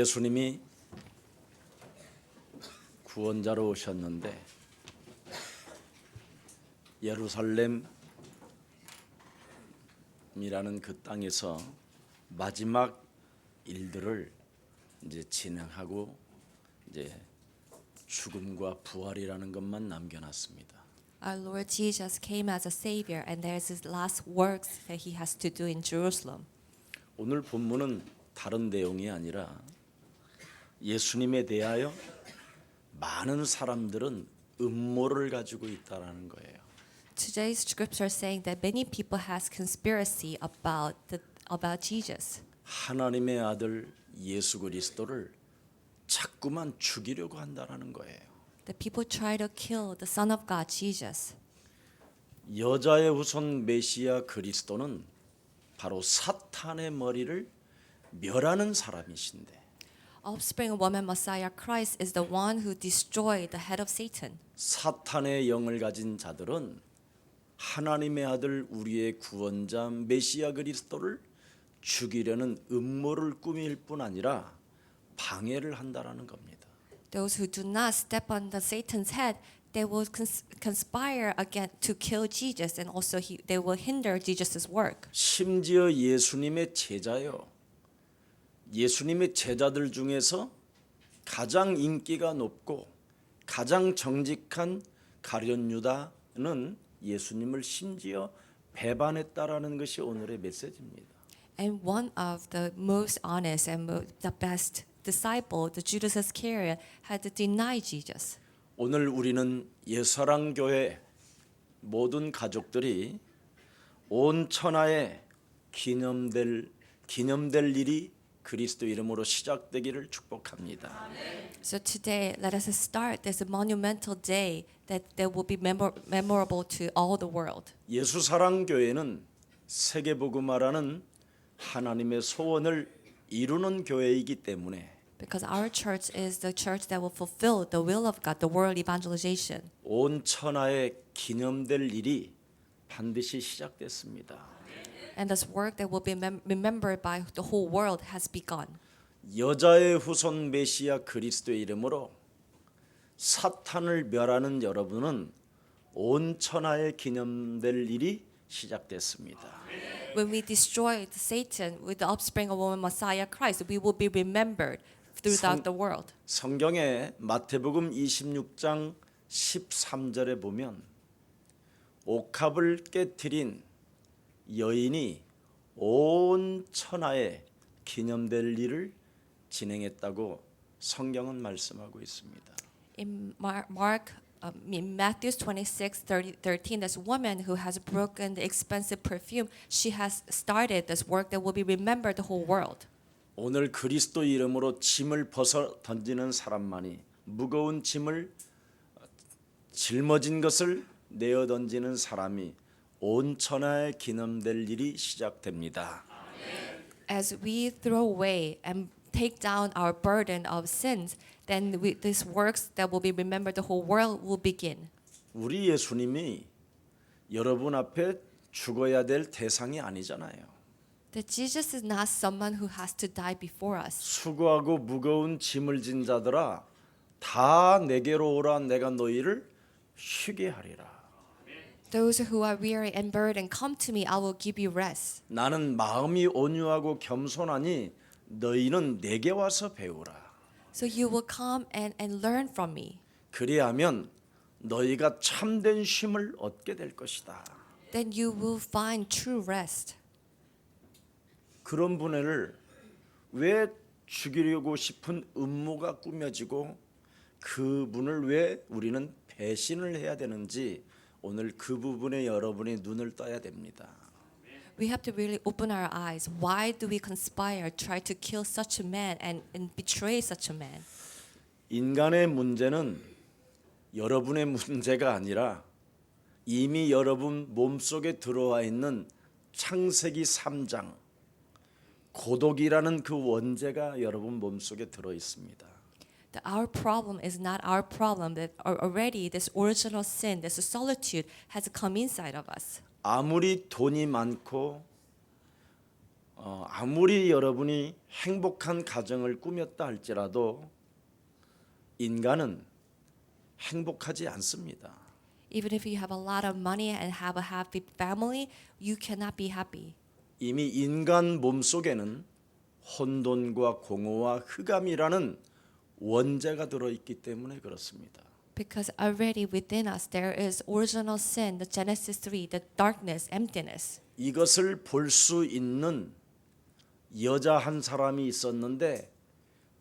예수님이 구원자로 오셨는데 예루살렘이라는 그 땅에서 마지막 일들을 이제 진행하고 이제 죽음과 부활이라는 것만 남겨놨습니다. Our Lord Jesus came as a savior, and there's his last works that he has to do in Jerusalem. 오늘 본문은 다른 내용이 아니라 예수님에 대하여 많은 사람들은 음모를 가지고 있다라는 거예요. Today's scripture is saying that many people has conspiracy about Jesus. 하나님의 아들 예수 그리스도를 자꾸만 죽이려고 한다라는 거예요. The people try to kill the Son of God, Jesus. 여자의 후손 메시아 그리스도는 바로 사탄의 머리를 멸하는 사람이신데 Offspring of woman Messiah Christ is the one who destroyed the head of Satan. 사탄의 영을 가진 자들은 하나님의 아들 우리의 구원자 메시아 그리스도를 죽이려는 음모를 꾸밀 뿐 아니라 방해를 한다라는 겁니다. Those who do not step on the Satan's head, they will conspire again to kill Jesus, and also they will hinder Jesus' work. 심지어 예수님의 제자요. 예수님의 제자들 중에서 가장 인기가 높고 가장 정직한 가룟 유다는 예수님을 심지어 배반했다라는 것이 오늘의 메시지입니다. And one of the most honest and the best disciple, the Judas Iscariot, had to deny Jesus. 오늘 우리는 예사랑교회 모든 가족들이 온 천하에 기념될 일이 그리스도 이름으로 시작되기를 축복합니다. So today, let us start this monumental day that will be memorable to all the world. 예수사랑교회는 세계복음화라는 하나님의 소원을 이루는 교회이기 때문에 Because our church is the church that will fulfill the will of God, the world evangelization. 온 천하에 기념될 일이 반드시 시작됐습니다. And this work that will be remembered by the whole world has begun. 여자의 후손 메시아 그리스도의 이름으로 사탄을 멸하는 여러분은 온 천하에 기념될 일이 시작됐습니다. When we destroy Satan with the offspring of woman Messiah Christ, we will be remembered throughout the world. 성경에 마태복음 26장 13절에 보면 옥합을 깨트린 여인이 온 천하에 기념될 일을 진행했다고 성경은 말씀하고 있습니다. In Matthew 26:13, this woman who has broken the expensive perfume, she has started this work that will be remembered the whole world. 오늘 그리스도 이름으로 짐을 벗어 던지는 사람만이 무거운 짐을 짊어진 것을 내어 던지는 사람이 온 천하에 기념될 일이 시작됩니다. As we throw away and take down our burden of sins, then these works that will be remembered the whole world will begin. 우리 예수님이 여러분 앞에 죽어야 될 대상이 아니잖아요. That Jesus is not someone who has to die before us. 수고하고 무거운 짐을 진 자들아 다 내게로 오라 내가 너희를 쉬게 하리라. Those who are weary and burdened, come to me, I will give you rest. 나는 마음이 온유하고 겸손하니 너희는 내게 와서 배우라. So you will come and learn from me. 그리하면 너희가 참된 쉼을 얻게 될 것이다. Then you will find true rest. 그런 분을 왜 죽이려고 싶은 음모가 꾸며지고 그 분을 왜 우리는 배신을 해야 되는지 오늘 그 부분에 여러분이 눈을 떠야 됩니다. We have to really open our eyes. Why do we conspire, try to kill such a man and betray such a man? 인간의 문제는 여러분의 문제가 아니라 이미 여러분 몸속에 들어와 있는 창세기 3장 고독이라는 그 원죄가 여러분 몸속에 들어 있습니다. Our problem is not our problem. That already this original sin, this solitude, has come inside of us. 아무리 돈이 많고 아무리 여러분이 행복한 가정을 꾸몄다 할지라도 인간은 행복하지 않습니다. Even if you have a lot of money and have a happy family, you cannot be happy. 이미 인간 몸속에는 혼돈과 공허와 흑암이라는 원죄가 들어있기 때문에 그렇습니다. Because already within us there is original sin, the Genesis 3, the darkness, emptiness. 이것을 볼 수 있는 여자 한 사람이 있었는데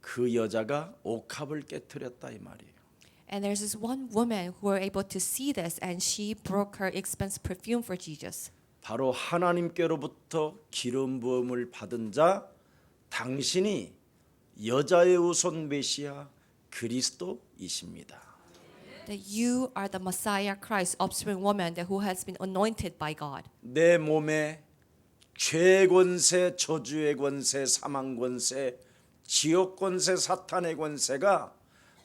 그 여자가 옥합을 깨뜨렸다 이 말이에요. And there's this one woman who were able to see this and she broke her expensive perfume for Jesus. 바로 하나님께로부터 기름 부음을 받은 자 당신이 여자의 후손 메시아 그리스도이십니다. That you are the Messiah Christ, offspring woman that who has been anointed by God. 내 몸에 죄의 권세, 저주의 권세, 사망 권세, 지옥 권세, 사탄의 권세가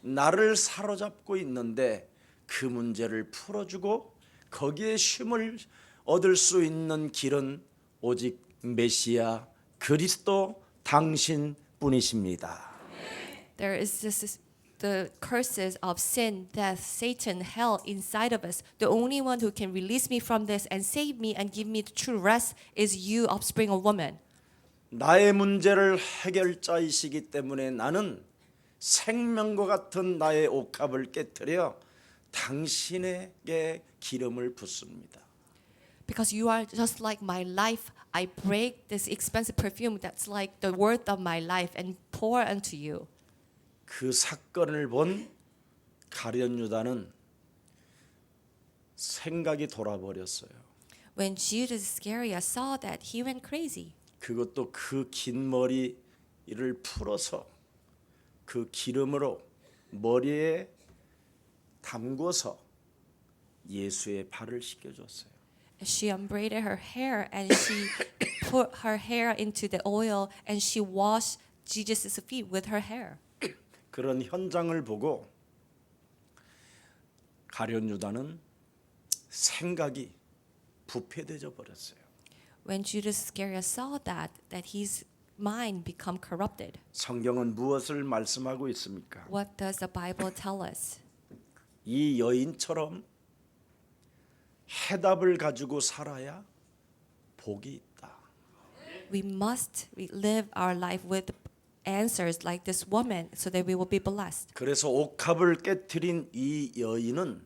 나를 사로잡고 있는데 그 문제를 풀어주고 거기에 쉼을 얻을 수 있는 길은 오직 메시아 그리스도 당신뿐이십니다. There is the curses of sin, death, Satan, hell inside of us. The only one who can release me from this and save me and give me the true rest is you, offspring of woman. 나의 문제를 해결자이시기 때문에 나는 생명과 같은 나의 옥합을 깨뜨려 당신에게 기름을 붓습니다. Because you are just like my life, I break this expensive perfume that's like the worth of my life and pour unto you. 그 사건을 본 가룟 유다는 생각이 돌아버렸어요. When Judas Iscariot saw that, he went crazy. 그것도 그 긴 머리를 풀어서 그 기름으로 머리에 담궈서 예수의 발을 씻겨줬어요. She unbraided her hair and she put her hair into the oil and she washed Jesus' feet with her hair. 그런 현장을 보고 가룟 유다는 생각이 부패되어 버렸어요. When Judas Iscariot saw that his mind become corrupted. 성경은 무엇을 말씀하고 있습니까? What does the Bible tell us? 이 여인처럼 해답을 가지고 살아야 복이 있다. We must live our life with answers like this woman so that we will be blessed. 그래서 옥합을 깨뜨린 이 여인은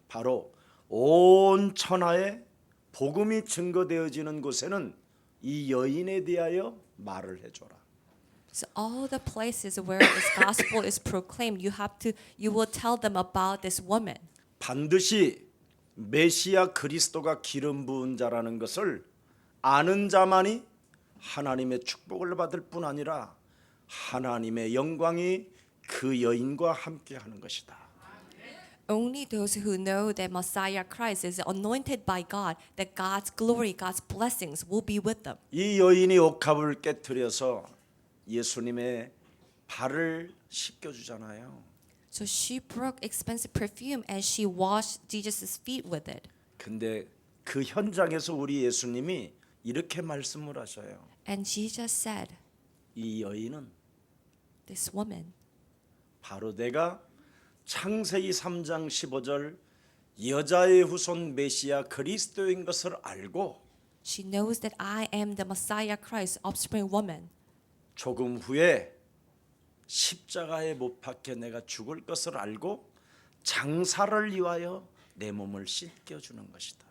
바로 온 천하에 복음이 증거되어지는 곳에는 이 여인에 대하여 말을 해줘라. So all the places where this gospel is proclaimed, you will tell them about this woman. 반드시 메시아 그리스도가 기름 부은 자라는 것을 아는 자만이 하나님의 축복을 받을 뿐 아니라 하나님의 영광이 그 여인과 함께 하는 것이다. Only those who know that Messiah Christ is anointed by God, that God's glory, God's blessings will be with them. 이 여인이 옥합을 깨뜨려서 예수님의 발을 씻겨 주잖아요. So she broke expensive perfume and she washed Jesus' feet with it. 근데 그 현장에서 우리 예수님이 이렇게 말씀을 하셔요. And Jesus said, 이 여인은 this woman, 바로 내가 창세기 3장 15절 여자의 후손 메시아 그리스도인 것을 알고 she knows that I am the Messiah Christ, offspring woman. 조금 후에 십자가에 못 박혀 내가 죽을 것을 알고 장사를 위하여 내 몸을 씻겨 주는 것이다.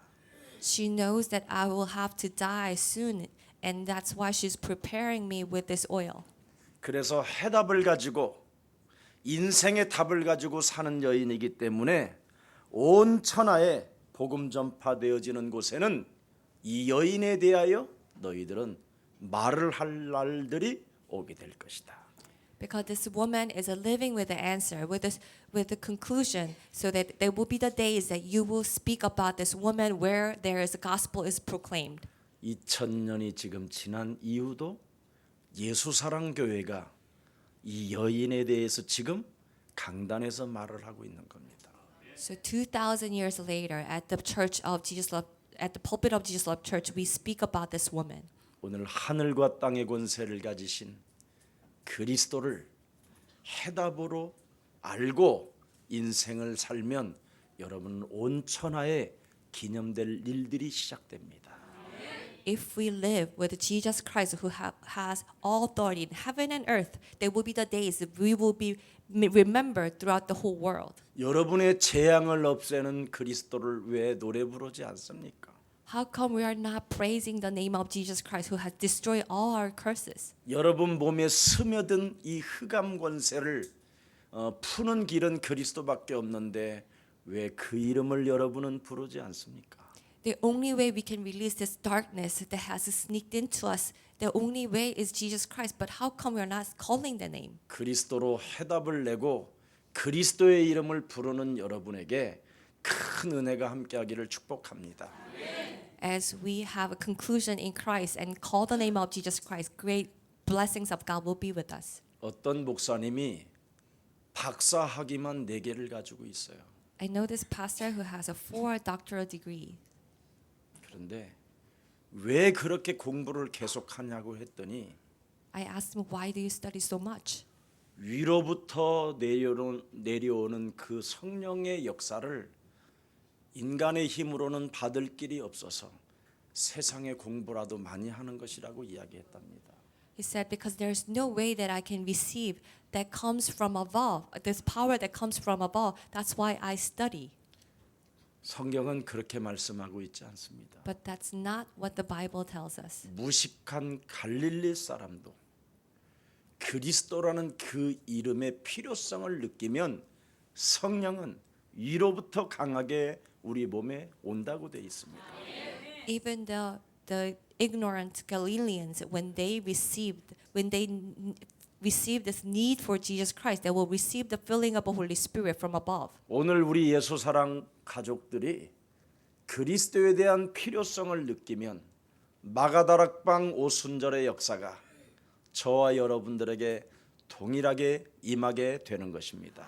She knows that I will have to die soon, and that's why she's preparing me with this oil. 그래서 해답을 가지고 인생의 답을 가지고 사는 여인이기 때문에 온 천하에 복음 전파되어지는 곳에는 이 여인에 대하여 너희들은 말을 할 날들이 오게 될 것이다. Because this woman is living with the answer, with the conclusion, so that there will be the days that you will speak about this woman where there is the gospel is proclaimed. 2000년이 지금 지난 이후도 예수사랑교회가 이 여인에 대해서 지금 강단에서 말을 하고 있는 겁니다. So 2,000 years later, at the Church of Jesus Love, at the pulpit of Jesus Love Church, we speak about this woman. 오늘 하늘과 땅의 권세를 가지신 그리스도를 해답으로 알고 인생을 살면 여러분 온 천하에 기념될 일들이 시작됩니다. If we live with Jesus Christ who has all authority in heaven and earth, there will be the days that we will be remembered throughout the whole world. 여러분의 재앙을 없애는 그리스도를 왜 노래 부르지 않습니까? How come we are not praising the name of Jesus Christ who has destroyed all our curses? 여러분 몸에 스며든 이 흑암 권세를 푸는 길은 그리스도밖에 없는데 왜 그 이름을 여러분은 부르지 않습니까? The only way we can release this darkness that has sneaked into us, the only way is Jesus Christ. But how come we are not calling the name? 그리스도로 해답을 내고 그리스도의 이름을 부르는 여러분에게 큰 은혜가 함께하기를 축복합니다. As we have a conclusion in Christ and call the name of Jesus Christ, great blessings of God will be with us. 어떤 목사님이 박사 학위만 4개를 가지고 있어요. I know this pastor who has a 4 doctoral degree. 그런데 왜 그렇게 공부를 계속하냐고 했더니 I asked him, why do you study so much? 위로부터 내려오는 그 성령의 역사를 인간의 힘으로는 받을 길이 없어서 세상의 공부라도 많이 하는 것이라고 이야기했답니다. He said, because there's no way that I can receive that comes from above, this power that comes from above. That's why I study. 성경은 그렇게 말씀하고 있지 않습니다. But that's not what the Bible tells us. 무식한 갈릴리 사람도 그리스도라는 그 이름의 필요성을 느끼면 성령은 위로부터 강하게 우리 몸에 온다고 되어 있습니다. Even the ignorant Galileans, when they received this need for Jesus Christ, they will receive the filling of the Holy Spirit from above. 오늘 우리 예수사랑 가족들이 그리스도에 대한 필요성을 느끼면 마가다락방 오순절의 역사가 저와 여러분들에게 동일하게 임하게 되는 것입니다.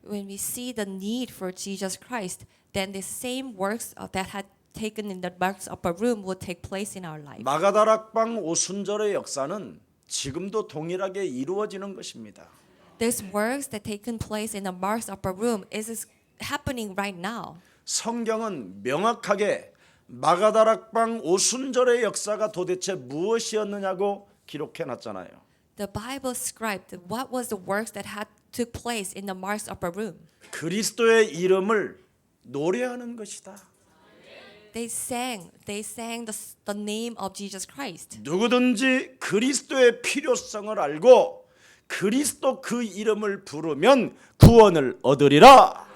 When we see the need for Jesus Christ, then the same works that had taken in the marks upper room will take place in our life. 마가다락방 오순절의 역사는 지금도 동일하게 이루어지는 것입니다. These works that taken place in the marks upper room is happening right now. 성경은 명확하게 마가다락방 오순절의 역사가 도대체 무엇이었느냐고 기록해 놨잖아요. The Bible described what was the works that had took place in the marks upper room. 그리스도의 이름을 노래하는 것이다. They sang the name of Jesus Christ. 누구든지 그리스도의 필요성을 알고 그리스도 그 이름을 부르면 구원을 얻으리라.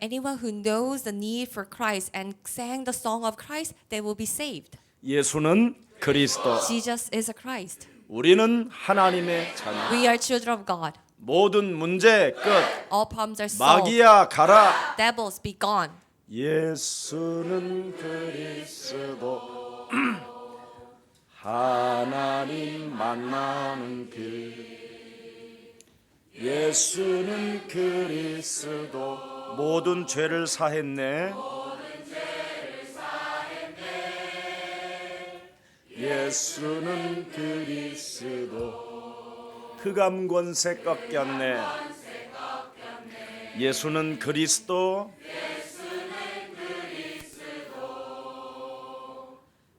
Anyone who knows the need for Christ and sang the song of Christ, they will be saved. 예수는 그리스도. Jesus is a Christ. 우리는 하나님의 자녀. We are children of God. 모든 문제 끝. All problems are solved. 마귀야 가라. Devils be gone. 예수는 그리스도 하나님 만나는 길. 예수는 그리스도 모든 죄를 사했네. 예수는 그리스도 흑암 권세 꺾였네. 예수는 그리스도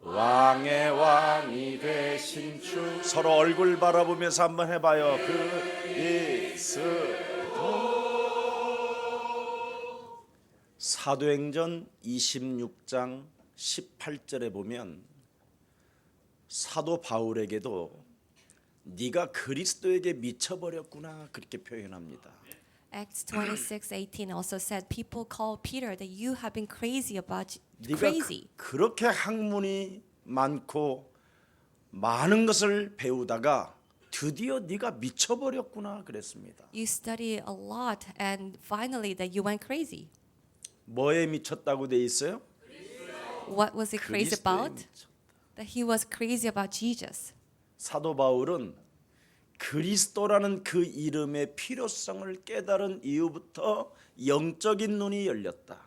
왕의 왕이 되신 주. 서로 얼굴 바라보면서 한번 해봐요. 그리스도. 사도행전 26장 18절에 보면 사도 바울에게도 네가 그리스도에게 미쳐버렸구나 그렇게 표현합니다. Acts 26:18 also said people call Peter that you have been crazy about 네가 crazy. 그렇게 학문이 많고 많은 것을 배우다가 드디어 네가 미쳐버렸구나 그랬습니다. You study a lot and finally that you went crazy. 뭐에 미쳤다고 돼 있어요? What was he crazy 그리스도에 about? 미쳤다. That he was crazy about Jesus. 사도 바울은 그리스도라는 그 이름의 필요성을 깨달은 이후부터 영적인 눈이 열렸다.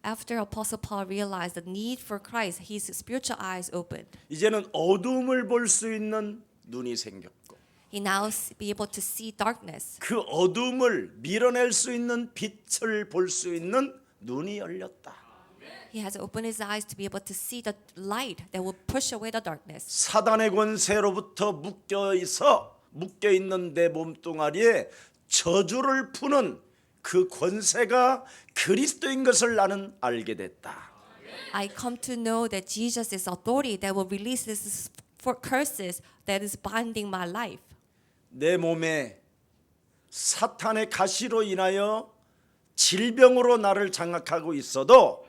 After Apostle Paul realized the need for Christ, his spiritual eyes opened. 이제는 어둠을 볼 수 있는 눈이 생겼고 He now be able to see darkness. 그 어둠을 밀어낼 수 있는 빛을 볼 수 있는 눈이 열렸다. He has opened his eyes to be able to see the light that will push away the darkness. 사단의 권세로부터 묶여 있는 내 몸뚱아리에 저주를 푸는 그 권세가 그리스도인 것을 나는 알게 됐다. I come to know that Jesus is authority that will release this for curses that is binding my life. 내 몸에 사탄의 가시로 인하여 질병으로 나를 장악하고 있어도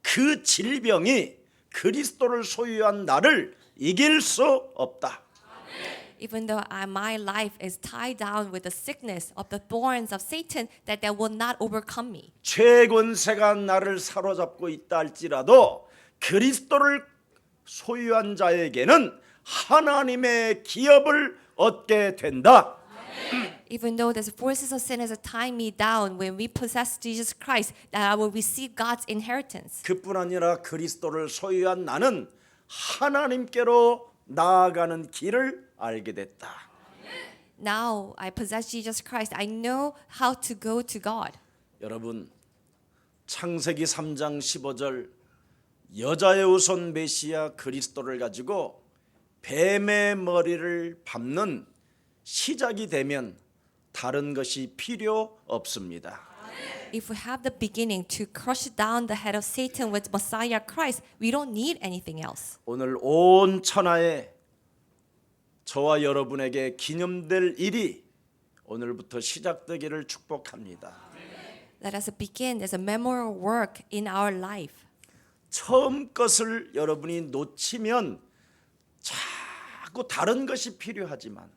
그 질병이 그리스도를 소유한 나를 이길 수 없다. Even though my life is tied down with the sickness of the thorns of Satan, that will not overcome me. 죄의 권세가 나를 사로잡고 있다 할지라도 그리스도를 소유한 자에게는 하나님의 기업을 얻게 된다. Even though the forces of sin has tied me down, when we possess Jesus Christ, that I will receive God's inheritance. 그뿐 아니라 그리스도를 소유한 나는 하나님께로 나아가는 길을 알게 됐다. Now I possess Jesus Christ. I know how to go to God. 여러분, 창세기 3장 15절 여자의 후손 메시아 그리스도를 가지고 뱀의 머리를 밟는 시작이 되면 다른 것이 필요 없습니다. If we have the beginning to crush down the head of Satan with Messiah Christ, we don't need anything else. 오늘 온 천하에 저와 여러분에게 기념될 일이 오늘부터 시작되기를 축복합니다. Let us begin as a memorial work in our life. 처음 것을 여러분이 놓치면 자꾸 다른 것이 필요하지만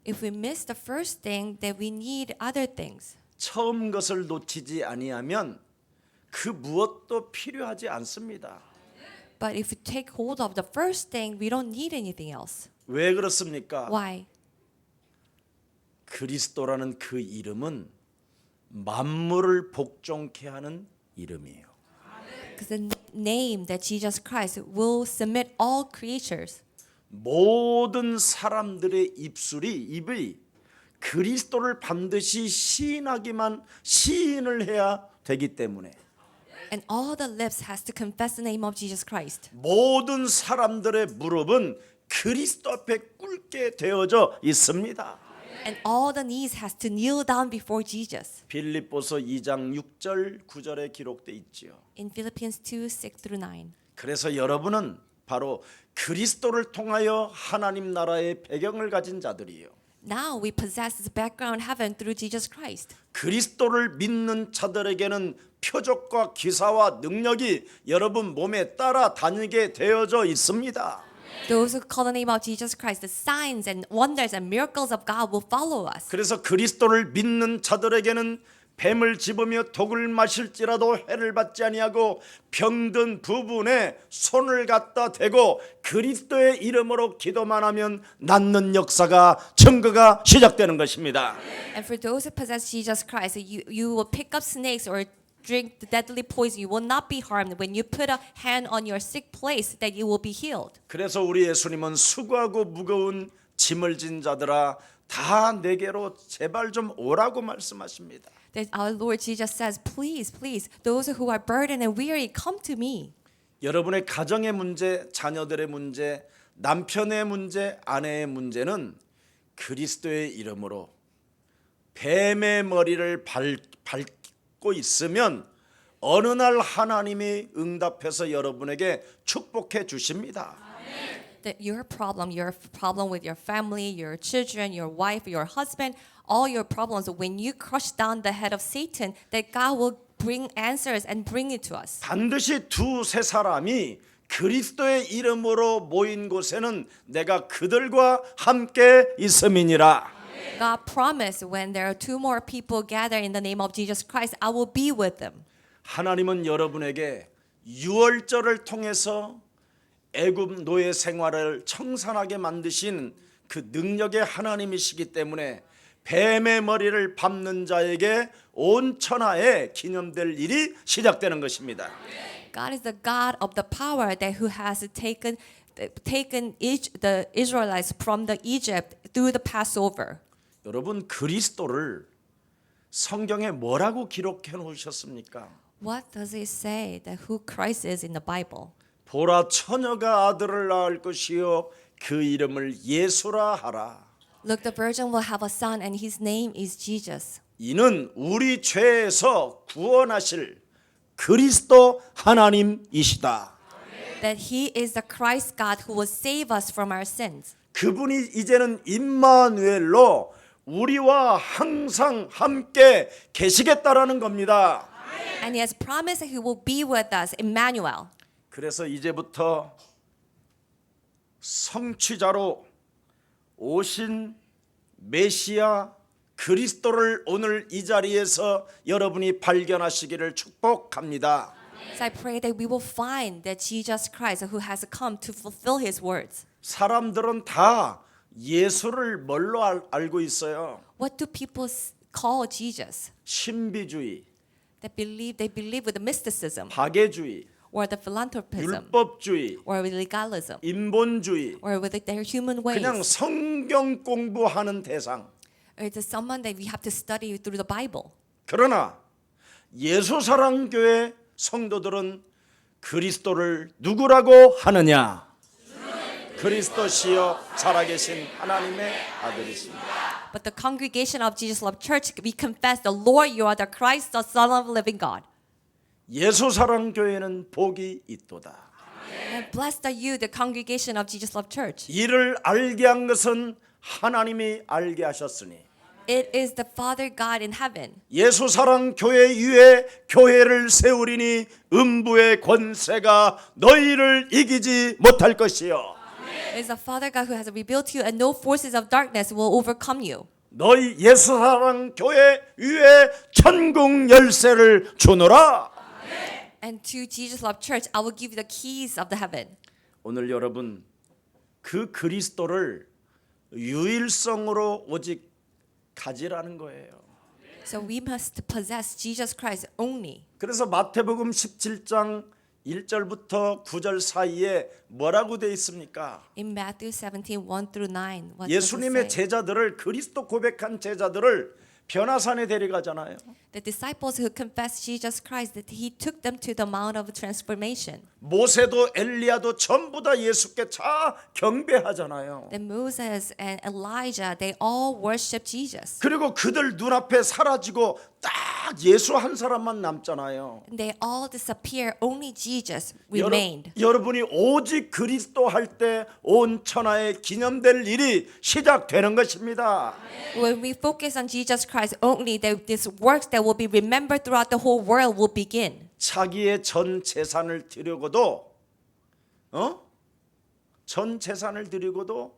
If we miss the first thing, then we need other things. 처음 것을 놓치지 아니하면 그 무엇도 필요하지 않습니다. But if we take hold of the first thing, we don't need anything else. 왜 그렇습니까? Why? 그리스도라는 그 이름은 만물을 복종케 하는 이름이에요. Because the name that Jesus Christ will submit all creatures. 모든 사람들의 입이 그리스도를 반드시 시인을 해야 되기 때문에 And all the lips has to confess the name of Jesus Christ. 모든 사람들의 무릎은 그리스도 앞에 꿇게 되어져 있습니다. And all the knees has to kneel down before Jesus. 빌립보서 2장 6절 9절에 기록돼 있지요. In Philippians 2, 6-9. 그래서 여러분은 바로 그리스도를 통하여 하나님 나라의 배경을 가진 자들이에요. Now we possess this background heaven through Jesus Christ. 그리스도를 믿는 자들에게는 표적과 기사와 능력이 여러분 몸에 따라다니게 되어져 있습니다. Those who call the name of Jesus Christ, the signs and wonders and miracles of God will follow us. 그래서 그리스도를 믿는 자들에게는 뱀을 집으며 독을 마실지라도 해를 받지 아니하고 병든 부분에 손을 갖다 대고 그리스도의 이름으로 기도만 하면 낫는 역사가 증거가 시작되는 것입니다. And for those who possess Jesus Christ, you will pick up snakes or drink the deadly poison. You will not be harmed. When you put a hand on your sick place, that you will be healed. 그래서 우리 예수님은 수고하고 무거운 짐을 진 자들아 다 내게로 제발 좀 오라고 말씀하십니다. That our Lord Jesus says, please, please, those who are burdened and weary, come to me. 여러분의 가정의 문제, 자녀들의 문제, 남편의 문제, 아내의 문제는 그리스도의 이름으로 뱀의 머리를 밟고 있으면 어느 날 하나님이 응답해서 여러분에게 축복해 주십니다. That your problem with your family, your children, your wife, your husband, all your problems, when you crush down the head of Satan, that God will bring answers and bring it to us. 반드시 두세 사람이 그리스도의 이름으로 모인 곳에는 내가 그들과 함께 있음이니라. God promised when there are two more people gathered in the name of Jesus Christ, I will be with them. 하나님은 여러분에게 유월절을 통해서 애굽 노예 생활을 청산하게 만드신 그 능력의 하나님이시기 때문에 뱀의 머리를 밟는 자에게 온 천하에 기념될 일이 시작되는 것입니다. God is the God of the power that who has taken the Israelites from the Egypt through the Passover. 여러분 그리스도를 성경에 뭐라고 기록해 놓으셨습니까? What does it say that who Christ is in the Bible? 보라 처녀가 아들을 낳을 것이요 그 이름을 예수라 하라. Look, the virgin will have a son, and his name is Jesus. 이는 우리 죄에서 구원하실 그리스도 하나님이시다. That he is the Christ God who will save us from our sins. 그분이 이제는 임마누엘로 우리와 항상 함께 계시겠다라는 겁니다. And he has promised that he will be with us, Emmanuel. 그래서 이제부터 성취자로 오신 메시아 그리스도를 오늘 이 자리에서 여러분이 발견하시기를 축복합니다. So I pray that we will find that Jesus Christ who has come to fulfill his words. 사람들은 다 예수를 뭘로 알고 있어요? What do people call Jesus? 신비주의, They believe with the mysticism 박애주의, or the philanthropism 율법주의, or with legalism 인본주의, or with their human ways. 그냥 성경 공부하는 대상. Or it's someone that we have to study through the Bible. 그러나 예수사랑교회 성도들은 그리스도를 누구라고 하느냐? 그리스도시요 살아계신 하나님의 아들이십니다. But the congregation of Jesus Love Church, we confess, the Lord, you are the Christ, the Son of the living God. 예수사랑교회는 복이 있도다. And blessed are you, the congregation of Jesus Love Church. 이를 알게 한 것은 하나님이 알게 하셨으니 It is the Father God in heaven. 예수사랑교회 위에 교회를 세우리니 음부의 권세가 너희를 이기지 못할 것이요 It is the Father God who has revealed to you, and no forces of darkness will overcome you. 너희 예수사랑교회 위에 천국 열쇠를 주노라. And to Jesus Love Church, I will give you the keys of the heaven. 오늘 여러분 그 그리스도를 유일성으로 오직 가지라는 거예요. So we must possess Jesus Christ only. 그래서 마태복음 17장 1절부터 9절 사이에 뭐라고 돼 있습니까? In Matthew 17, 1 through 9, what does it 예수님의 say? 제자들을 그리스도 고백한 제자들을 변화산에 데려가잖아요. The disciples who confessed Jesus Christ, that he took them to the Mount of Transformation. 모세도 엘리야도 전부 다 예수께 다 경배하잖아요. Then Moses and Elijah, they all worship Jesus. 그리고 그들 눈앞에 사라지고 딱 예수 한 사람만 남잖아요. And they all disappear. Only Jesus remained. 여러분이 오직 그리스도 할 때 온 천하에 기념될 일이 시작되는 것입니다. When we focus on Jesus Christ only, that these works that will be remembered throughout the whole world will begin. 자기의 전 재산을 드리고도 전 재산을 드리고도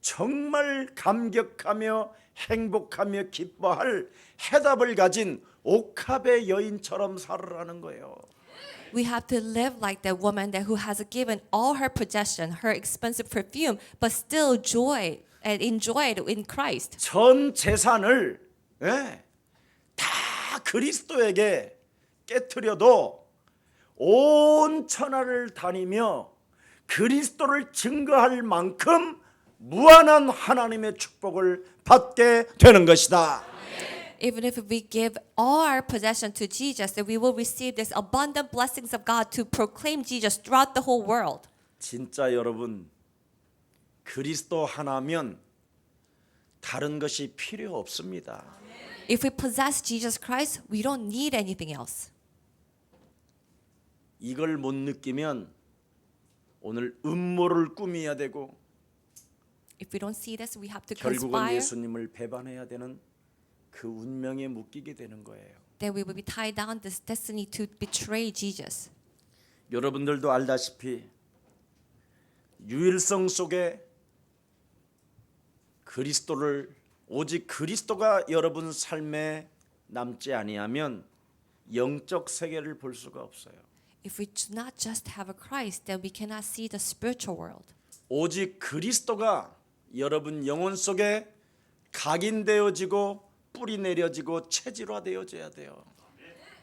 정말 감격하며 행복하며 기뻐할 해답을 가진 옥합의 여인처럼 살으라는 거예요. We have to live like that woman that who has given all her possession, her expensive perfume, but still joy and enjoyed in Christ. 전 재산을 다 그리스도에게 깨트려도 온 천하를 다니며 그리스도를 증거할 만큼 무한한 하나님의 축복을 받게 되는 것이다. Even if we give all our possession to Jesus, that we will receive this abundant blessings of God to proclaim Jesus throughout the whole world. 진짜 여러분 그리스도 하나면 다른 것이 필요 없습니다. If we possess Jesus Christ, we don't need anything else. 이걸 못 느끼면 오늘 음모를 꾸며야 되고 If we don't see this, we have to 결국은 conspire. 예수님을 배반해야 되는 그 운명에 묶이게 되는 거예요. That we will be tied down this destiny to betray Jesus. 여러분들도 알다시피 유일성 속에 그리스도를 오직 그리스도가 여러분 삶에 남지 아니하면 영적 세계를 볼 수가 없어요. If we do not just have a Christ, then we cannot see the spiritual world. 오직 그리스도가 여러분 영혼 속에 각인되어지고 뿌리 내려지고 체질화되어져야 돼요.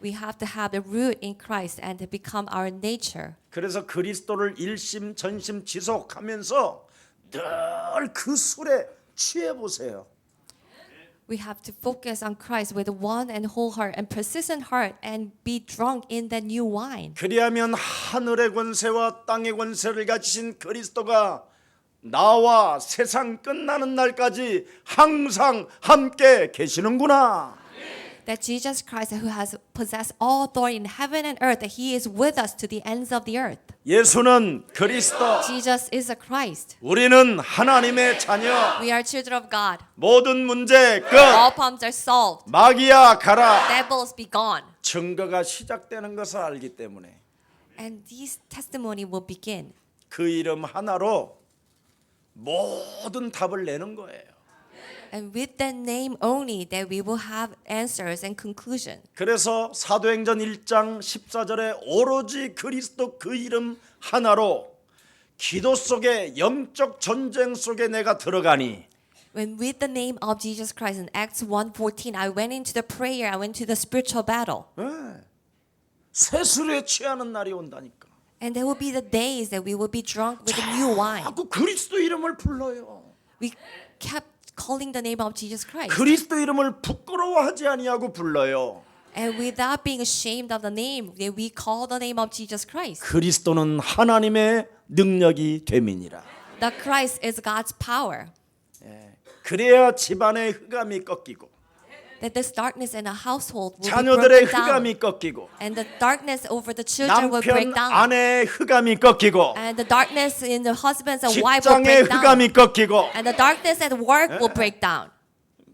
We have to have the root in Christ and to become our nature. 그래서 그리스도를 일심 전심 지속하면서 늘 그 술에 취해 보세요. We have to focus on Christ with one and whole heart and persistent heart and be drunk in that new wine. 그리하면 하늘의 권세와 땅의 권세를 가지신 그리스도가 나와 세상 끝나는 날까지 항상 함께 계시는구나. That Jesus Christ, who has possessed all authority in heaven and earth, that He is with us to the ends of the earth. 예수는 그리스도, Jesus is a Christ. 우리는 하나님의 자녀. We are children of God. 모든 문제 끝. All problems are solved. 마귀야 가라. Devils be gone. 증거가 시작되는 것을 알기 때문에 And this testimony will begin. 그 이름 하나로 모든 답을 내는 거예요. And with that name only, that we will have answers and conclusion. 그래서 사도행전 1장 14절에 오로지 그리스도 그 이름 하나로 기도 속에 영적 전쟁 속에 내가 들어가니 When with the name of Jesus Christ in Acts 1:14, I went into the prayer, I went to the spiritual battle. 새술에 취하는 날이 온다니까. And there will be the days that we will be drunk with the new wine. 자꾸 그리스도 이름을 불러요. We kept calling the name of Jesus Christ. 그리스도 이름을 부끄러워하지 아니하고 불러요. And without being ashamed of the name, we call the name of Jesus Christ. 그리스도는 하나님의 능력이 됨이니라. The Christ is God's power. 그래야 집안의 흑암이 꺾이고 That this darkness in a household will be 자녀들의 broken down. 흑암이 꺾이고 And the darkness over the children will break 남편 down. 아내의 흑암이 꺾이고 And the darkness in the husbands and wife will 직장의 break down. 흑암이 꺾이고 And the darkness at work will break down.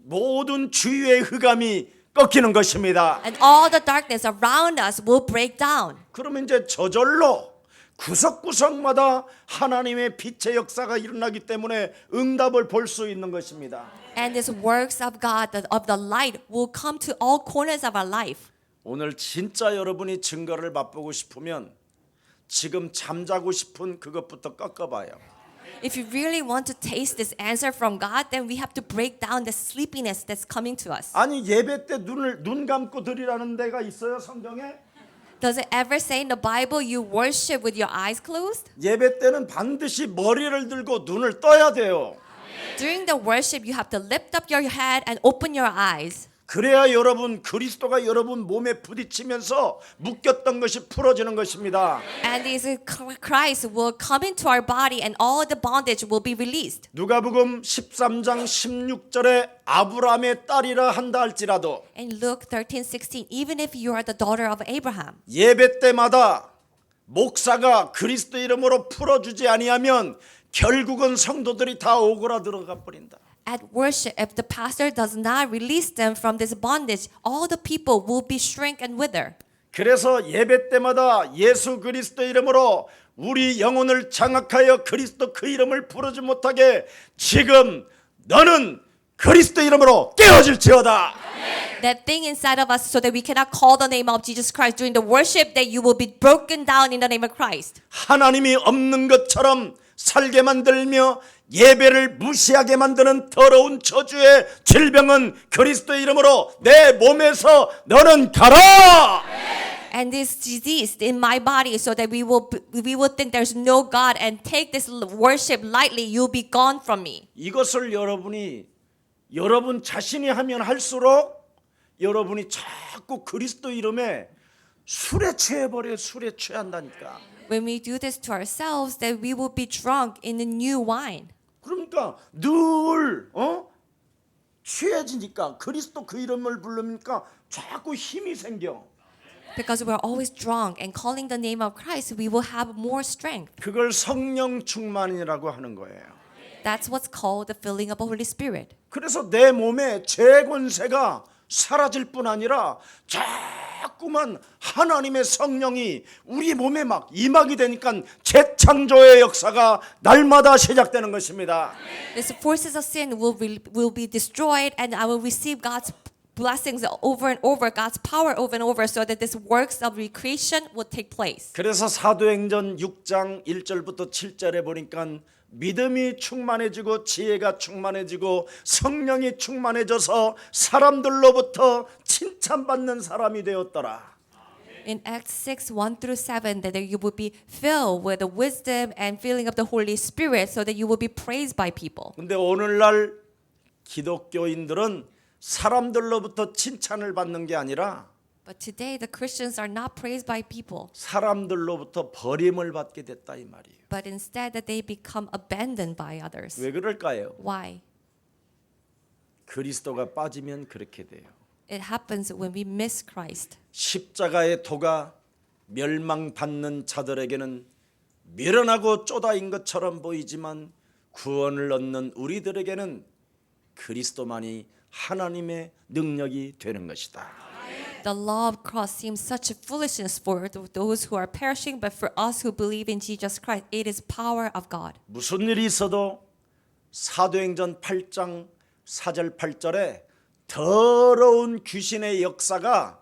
모든 주위의 흑암이 꺾이는 것입니다. And all the darkness around us will break down. 그러면 이제 저절로 구석구석마다 하나님의 빛의 역사가 일어나기 때문에 응답을 볼 수 있는 것입니다. And these works of God, of the light, will come to all corners of our life. 오늘 진짜 여러분이 증거를 맛보고 싶으면 지금 잠자고 싶은 그것부터 꺾어봐요. If you really want to taste this answer from God, then we have to break down the sleepiness that's coming to us. 아니 예배 때 눈 감고 드리라는 데가 있어요 성경에? Does it ever say in the Bible you worship with your eyes closed? 예배 때는 반드시 머리를 들고 눈을 떠야 돼요. During the worship, you have to lift up your head and open your eyes. 그래야 여러분 그리스도가 여러분 몸에 부딪히면서 묶였던 것이 풀어지는 것입니다. And this Christ will come into our body and all the bondage will be released. 누가복음 13장 16절에 아브라함의 딸이라 한다 할지라도 In Luke 13:16, even if you are the daughter of Abraham, 예배 때마다 목사가 그리스도 이름으로 풀어주지 아니하면 결국은 성도들이 다 오그라들어가 버린다. at worship, if the pastor does not release them from this bondage, all the people will be shrink and wither. 그래서 예배 때마다 예수 그리스도 이름으로 우리 영혼을 장악하여 그리스도 그 이름을 부르지 못하게 지금 너는 그리스도 이름으로 깨어질지어다. That thing inside of us so that we cannot call the name of Jesus Christ during the worship, that you will be broken down in the name of Christ. 하나님이 없는 것처럼 살게 만들며 예배를 무시하게 만드는 더러운 저주의 질병은 그리스도 이름으로 내 몸에서 너는 가라. And this disease in my body, so that we will think there's no God and take this worship lightly, you'll be gone from me. 이것을 여러분 자신이 하면 할수록 여러분이 자꾸 그리스도 이름에 술에 취해버려. 술에 취한다니까. When we do this to ourselves, that we will be drunk in the new wine. 그러니까 늘 취해지니까 그리스도 그 이름을 부르니까 자꾸 힘이 생겨. Because we're always drunk and calling the name of Christ, we will have more strength. 그걸 성령 충만이라고 하는 거예요. That's what's called the filling of the Holy Spirit. 그래서 내 몸에 죄 권세가 사라질 뿐 아니라 자꾸만 하나님의 성령이 우리 몸에 막 임하게 되니까 재창조의 역사가 날마다 시작되는 것입니다. These forces of sin will be destroyed, and I will receive God's blessings over and over, God's power over and over, so that this works of recreation will take place. 그래서 사도행전 6장 1절부터 7절에 보니까 믿음이 충만해지고 지혜가 충만해지고 성령이 충만해져서 사람들로부터 칭찬받는 사람이 되었더라. In Acts 6, 1 through 7, that you will be filled with the wisdom and filling of the Holy Spirit so that you will be praised by people. 근데 오늘날 기독교인들은 사람들로부터 칭찬을 받는 게 아니라 But today the Christians are not praised by people, 사람들로부터 버림을 받게 됐다 이 말이에요. but instead that they become abandoned by others. 왜 그럴까요? Why? 그리스도가 빠지면 그렇게 돼요. It happens when we miss Christ. 십자가의 도가 멸망받는 자들에게는 미련하고 쪼다인 것처럼 보이지만 구원을 얻는 우리들에게는 그리스도만이 하나님의 능력이 되는 것이다. The law of cross seems such a foolishness for those who are perishing, but for us who believe in Jesus Christ, it is power of God. 무슨 일이 있어도 사도행전 8장 4절 8절에 더러운 귀신의 역사가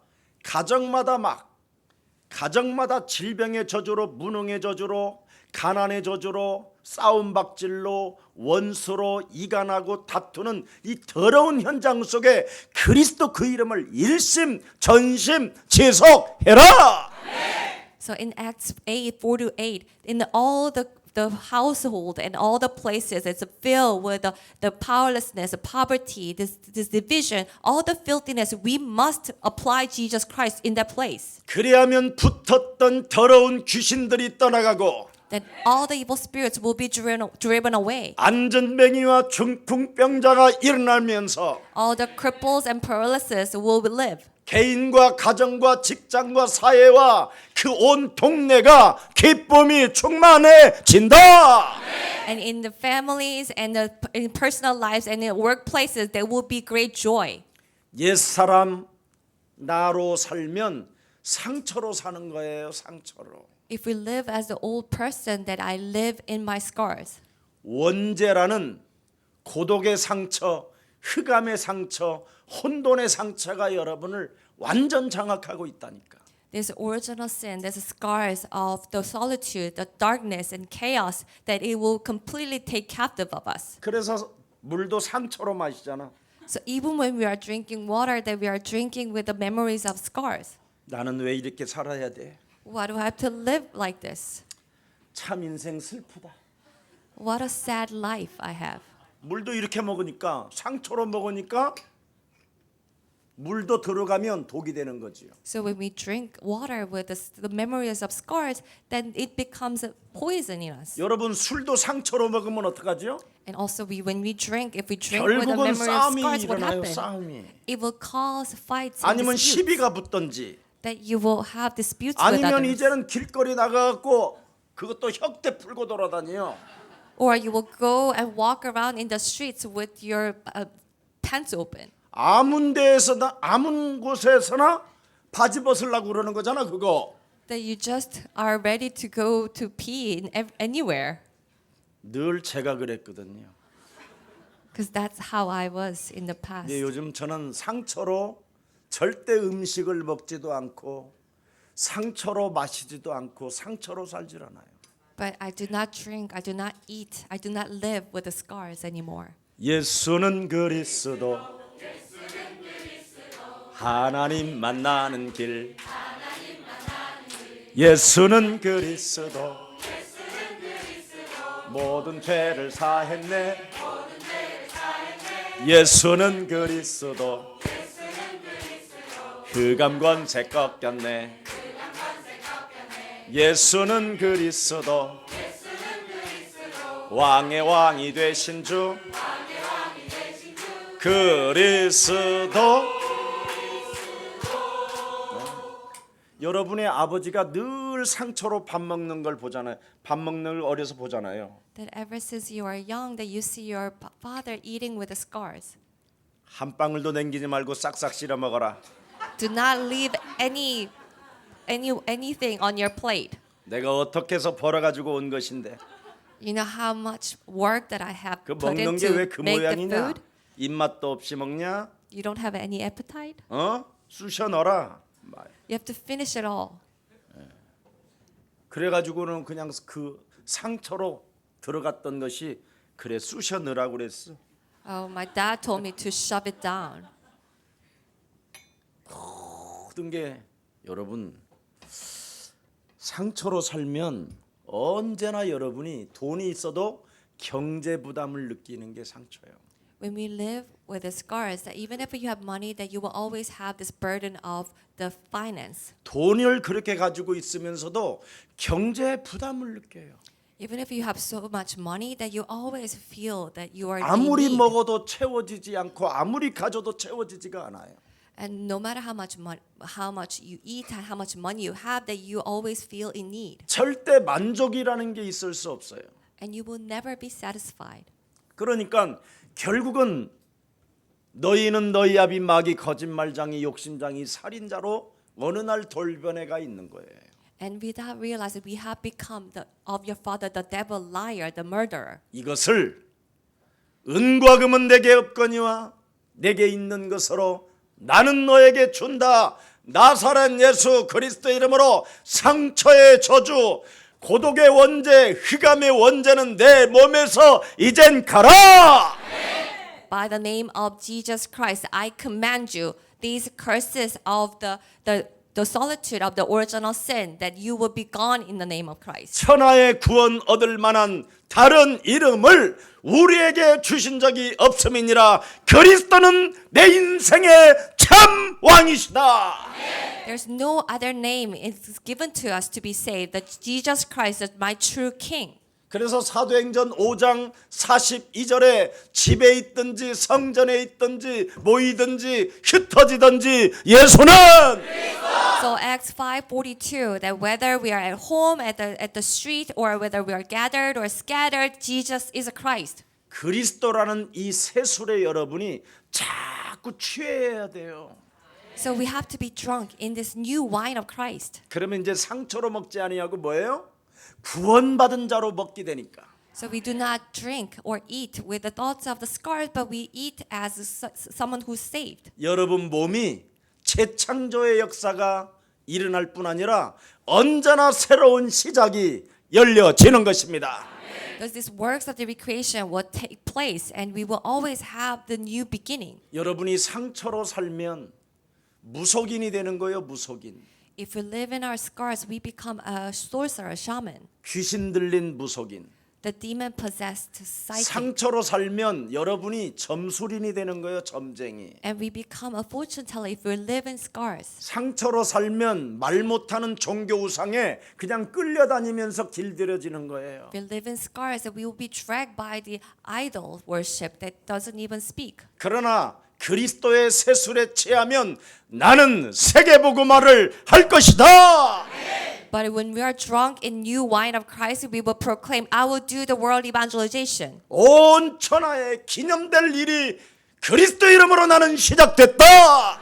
가정마다 질병의 저주로, 무능의 저주로, 가난의 저주로, 싸움박질로, 원수로 이간하고 다투는 이 더러운 현장 속에 그리스도 그 이름을 일심 전심 지속해라. So in Acts 8, 4 to 8, in all the household and all the places, it's filled with the powerlessness, the poverty, this division, all the filthiness. We must apply Jesus Christ in that place. 그리하면 붙었던 더러운 귀신들이 떠나가고 Then all the evil spirits will be driven away. 안전뱅이와 중풍병자가 일어나면서 All the cripples and paralysis will live. 개인과 가정과 직장과 사회와 그 온 동네가 기쁨이 충만해진다. And in the families and in personal lives and in workplaces, there will be great joy. 옛사람 나로 살면 상처로 사는 거예요. 상처로. If we live as the old person, that I live in my scars. 원죄라는 고독의 상처, 흑암의 상처, 혼돈의 상처가 여러분을 완전 장악하고 있다니까. This original sin, there's scars of the solitude, the darkness and chaos that it will completely take captive of us. 그래서 물도 상처로 마시잖아. So even when we are drinking water, that we are drinking with the memories of scars. 나는 왜 이렇게 살아야 돼? Why do I have to live like this? 참 인생 슬프다. What a sad life I have. 물도 이렇게 먹으니까 상처로 먹으니까 물도 들어가면 독이 되는 거지요. So when we drink water with the memories of scars, then it becomes a poison in us. 여러분 술도 상처로 먹으면 어떡하죠? And also when we drink, if we drink with the 결국은 memory of 싸움이 scars, what 일어나요. happens? 싸움이. It will cause fights and 아니면 disputes. 시비가 붙든지 That you will have disputes with 아니면 others. 이제는 길거리 나가갖고 그것도 혁대 풀고 돌아다녀. Or you will go and walk around in the streets with your pants open. 아무 데에서나 아무 곳에서나 바지 벗으려고 그러는 거잖아 그거. That you just are ready to go to pee in anywhere. 늘 제가 그랬거든요. Because that's how I was in the past. 근데 요즘 저는 상처로 절대 음식을 먹지도 않고 상처로 마시지도 않고 상처로 살질 않아요. But I do not drink, I do not eat, I do not live with the scars anymore. 예수는 그리스도 하나님 만나는 길 예수는 그리스도 모든 죄를 사했네 예수는 그리스도 흑암 권세 꺾였네 예수는 그리스도 왕의 왕이 되신 주 그리스도 여러분의 아버지가 늘 상처로 밥 먹는 걸 보잖아요. 밥 먹는 걸 어려서 보잖아요. That ever since you are young, that you see your father eating with the scars. 한 방울도 남기지 말고 싹싹 씹어 먹어라. Do not leave anything on your plate. 내가 어떻게 해서 벌어가지고 온 것인데 You know how much work that I have 그 put 먹는 게 into 왜 그 make the 모양이냐? food. 입맛도 없이 먹냐? You don't have any appetite. 쑤셔 넣어라. You have to finish it all. 그래가지고는 그냥 그 상처로 들어갔던 것이 그래 쑤셔 넣으라고 그랬어. Oh, my dad told me to shove it down. 모든 게 여러분 상처로 살면 언제나 여러분이 돈이 있어도 경제 부담을 느끼는 게 상처예요. When we live with the scars, that even if you have money, that you will always have this burden of the finance. 돈을 그렇게 가지고 있으면서도 경제 부담을 느껴요. Even if you have so much money, that you always feel that you are in 아무리 need. 먹어도 채워지지 않고 아무리 가져도 채워지지가 않아요. And no matter how much you eat and how much money you have, that you always feel in need. 절대 만족이라는 게 있을 수 없어요. And you will never be satisfied. 그러니까 결국은 너희는 너희 아비 마귀 거짓말장이 욕심장이 살인자로 어느 날 돌변해가 있는 거예요. And without realizing, we have become of your father, the devil, liar, the murderer. 이것을 은과 금은 내게 없거니와 내게 있는 것으로 나는 너에게 준다. 나사렛 예수 그리스도의 이름으로 상처의 저주, 고독의 원죄, 흑암의 원죄는 내 몸에서 이젠 가라. By the name of Jesus Christ, I command you these curses of the solitude of the original sin, that you will be gone in the name of Christ. 천하의 구원 얻을 만한 다른 이름을 우리에게 주신 적이 없음이니라. 그리스도는 내 인생의 참 왕이시다. There's no other name is given to us to be saved, that Jesus Christ is my true King. 그래서 사도행전 5장 42절에 집에 있든지 성전에 있든지 모이든지 흩어지든지 예수는 So Acts 5:42, that whether we are at home, at the street, or whether we are gathered or scattered, Jesus is a Christ. 그리스도라는 이 세술에 여러분이 자꾸 취해야 돼요. So we have to be drunk in this new wine of Christ. 그러면 이제 상처로 먹지 아니하고 뭐예요? 구원받은 자로 먹게 되니까. So we do not drink or eat with the thoughts of the scars, but we eat as someone who's saved. 여러분 몸이 재창조의 역사가 일어날 뿐 아니라 언제나 새로운 시작이 열려지는 것입니다. Because these works of the recreation will take place, and we will always have the new beginning. 여러분이 상처로 살면 무속인이 되는 거예요. 무속인. If we live in our scars, we become a sorcerer, a shaman, 귀신 들린 무속인. the demon-possessed psychic. 상처로 살면 여러분이 점술인이 되는 거예요. 점쟁이. And we become a fortune teller if we live in scars. 상처로 살면 말 못하는 종교 우상에 그냥 끌려다니면서 길들여지는 거예요. If we live in scars, we will be dragged by the idol worship that doesn't even speak. 그러나 그리스도의 세술에 취하면 나는 세계복음화를 할 것이다. But when we are drunk in new wine of Christ, we will proclaim, I will do the world evangelization. 온 천하에 기념될 일이 그리스도 이름으로 나는 시작됐다.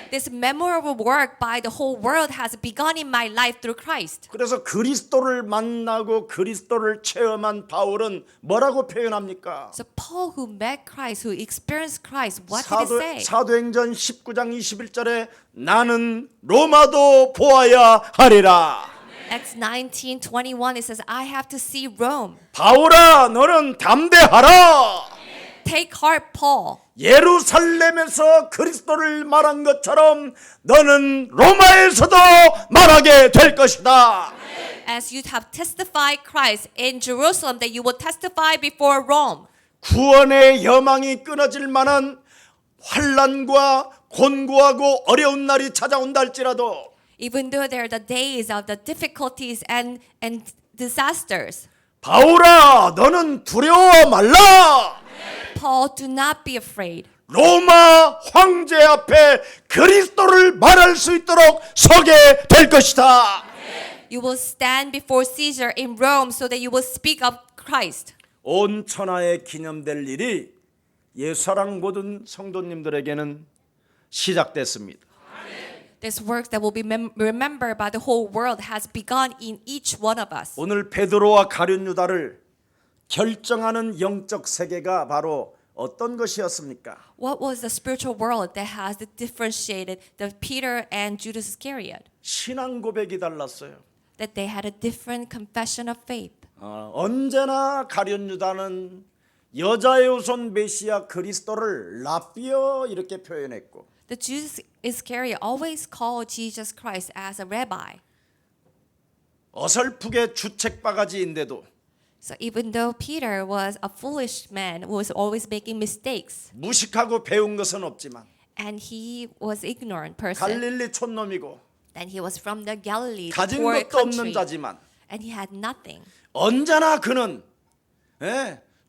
This memorable work by the whole world has begun in my life through Christ. 그래서 그리스도를 만나고 그리스도를 체험한 바울은 뭐라고 표현합니까? So Paul, who met Christ, who experienced Christ, what did he say? 사도행전 19장 21절에 나는 로마도 보아야 하리라. Acts 19:21, it says, I have to see Rome. 바울아 너는 담대하라. Take heart, Paul. 예루살렘에서 그리스도를 말한 것처럼 너는 로마에서도 말하게 될 것이다. As you have testified Christ in Jerusalem, that you will testify before Rome. 구원의 여망이 끊어질 만한 환난과 곤고하고 어려운 날이 찾아온다 할지라도 Even though there are the days of the difficulties and disasters. 바울아 너는 두려워 말라. Paul, do not be afraid. 로마 황제 앞에 그리스도를 말할 수 있도록 서게 될 것이다. You will stand before Caesar in Rome so that you will speak of Christ. 온 천하에 기념될 일이 예수사랑 모든 성도님들에게는 시작됐습니다. This work that will be remembered by the whole world has begun in each one of us. 오늘 베드로와 가룟 유다를 결정하는 영적 세계가 바로 어떤 것이었습니까? What was the spiritual world that has differentiated the Peter and Judas Iscariot? 신앙 고백이 달랐어요. That they had a different confession of faith. 언제나 가룟 유다는 여자의 후손 메시아 그리스도를 라비어 이렇게 표현했고 The Judas Iscariot always called Jesus Christ as a rabbi. 어설프게 주책바가지인데도 So even though Peter was a foolish man who was always making mistakes, 무식하고 배운 것은 없지만 and he was ignorant person, 갈릴리 촌놈이고 and he was from the Galilee, the 가진 poor 것도 없는 country, 자지만 and he had nothing. 언제나 그는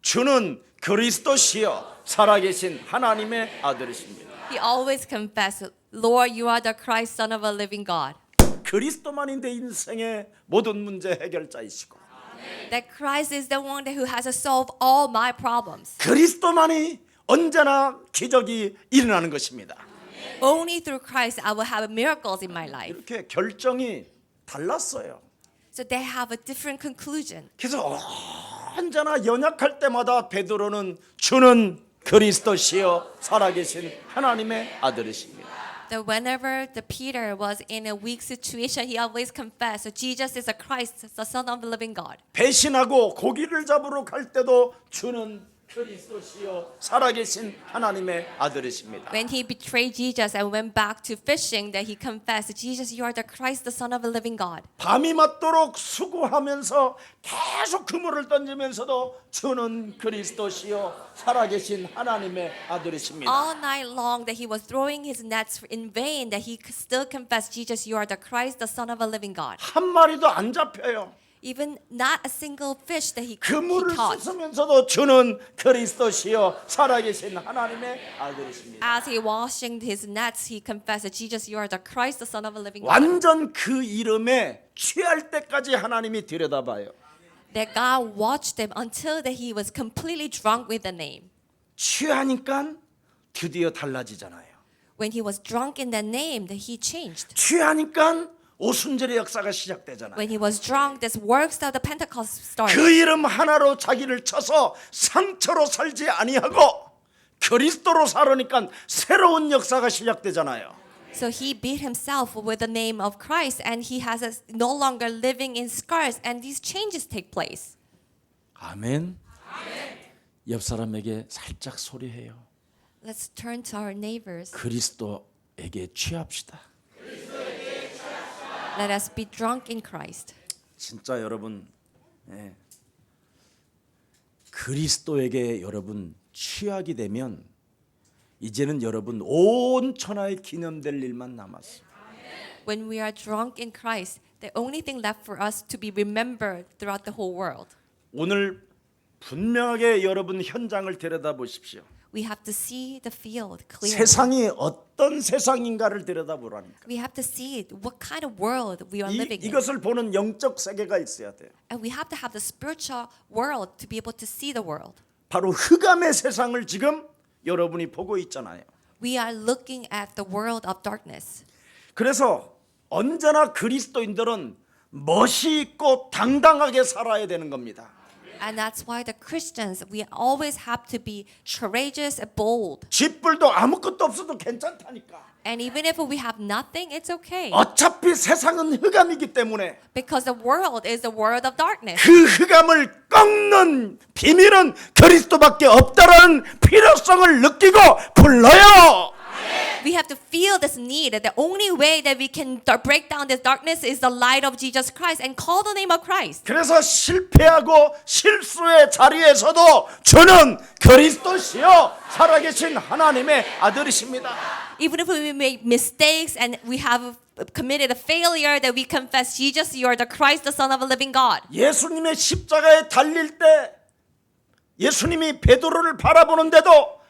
주는 그리스도시여 살아계신 하나님의 아들이십니다. He always confessed, Lord, you are the Christ, Son of a living God. 그리스도만이 내 인생의 모든 문제 해결자이시고 That Christ is the one who has solved all my problems. 그리스도만이 언제나 기적이 일어나는 것입니다. Only through Christ I will have miracles in my life. 이렇게 결정이 달랐어요. So they have a different conclusion. 그래서 언제나 연약할 때마다 베드로는 주는 그리스도시여 살아계신 하나님의 아들이십니다. That whenever the Peter was in a weak situation, he always confessed, Jesus is a Christ, the Son of the living God. 배신하고 고기를 잡으러 갈 때도 주는 그리스도시여 살아계신 하나님의 아들이십니다. When he betrayed Jesus and went back to fishing, that he confessed, Jesus, you are the Christ, the Son of the living God. 밤이 맞도록 수고하면서 계속 그물을 던지면서도 주는 그리스도시여 살아계신 하나님의 아들이십니다. All night long that he was throwing his nets in vain, that he still confessed, Jesus, you are the Christ, the Son of a living God. 한 마리도 안 잡혀요. Even not a single fish that he 그물을 caught. 씻으면서도 주는 그리스도시여 살아계신 하나님의 아들이십니다. As he washing his nets, he confessed, Jesus, you are the Christ, the Son of a living God. 완전 그 이름에 취할 때까지 하나님이 들여다봐요. That God watched him until that he was completely drunk with the name. 취하니까 드디어 달라지잖아요. When he was drunk in that name, that he changed. 취하니까 오순절의 역사가 시작되잖아요. When he was drunk, this works of the Pentecost started. 그 이름 하나로 자기를 쳐서 상처로 살지 아니하고 그리스도로 살으니까 새로운 역사가 시작되잖아요. So he beat himself with the name of Christ, and he has no longer living in scars, and these changes take place. 아멘. 옆 사람에게 살짝 소리해요. Let's turn to our neighbors. 그리스도에게 취합시다. Let us be drunk in Christ. 진짜 여러분, 그리스도에게 여러분 취하게 되면 이제는 여러분 온 천하에 기념될 일만 남았어요. When we are drunk in Christ, the only thing left for us to be remembered throughout the whole world. 오늘 분명하게 여러분 현장을 들여다보십시오. We have to see the field clearly. 세상이 어떤 세상인가를 들여다보라니까. We have to see what kind of world we are living in. 이것을 보는 영적 세계가 있어야 돼요. And we have to have the spiritual world to be able to see the world. 바로 흑암의 세상을 지금 여러분이 보고 있잖아요. We are looking at the world of darkness. 그래서 언제나 그리스도인들은 멋이 있고 당당하게 살아야 되는 겁니다. And that's why the Christians, we always have to be courageous and bold. 쥐뿔도 아무것도 없어도 괜찮다니까. And even if we have nothing, it's okay. 어차피 세상은 흑암이기 때문에 Because the world is the world of darkness. 그 흑암을 꺾는 비밀은 그리스도밖에 없다라는 필요성을 느끼고 불러요. We have to feel this need that the only way that we can break down this darkness is the light of Jesus Christ and call the name of Christ. 그래서 실패하고 실수의 자리에서도 주는 그리스도시요 살아계신 하나님의 아들이십니다. Even if we make mistakes and we have committed a failure, that we confess, Jesus, you are the Christ, the Son of a living God. 예수님의 십자가에 달릴 때 예수님이 베드로를 바라보는데도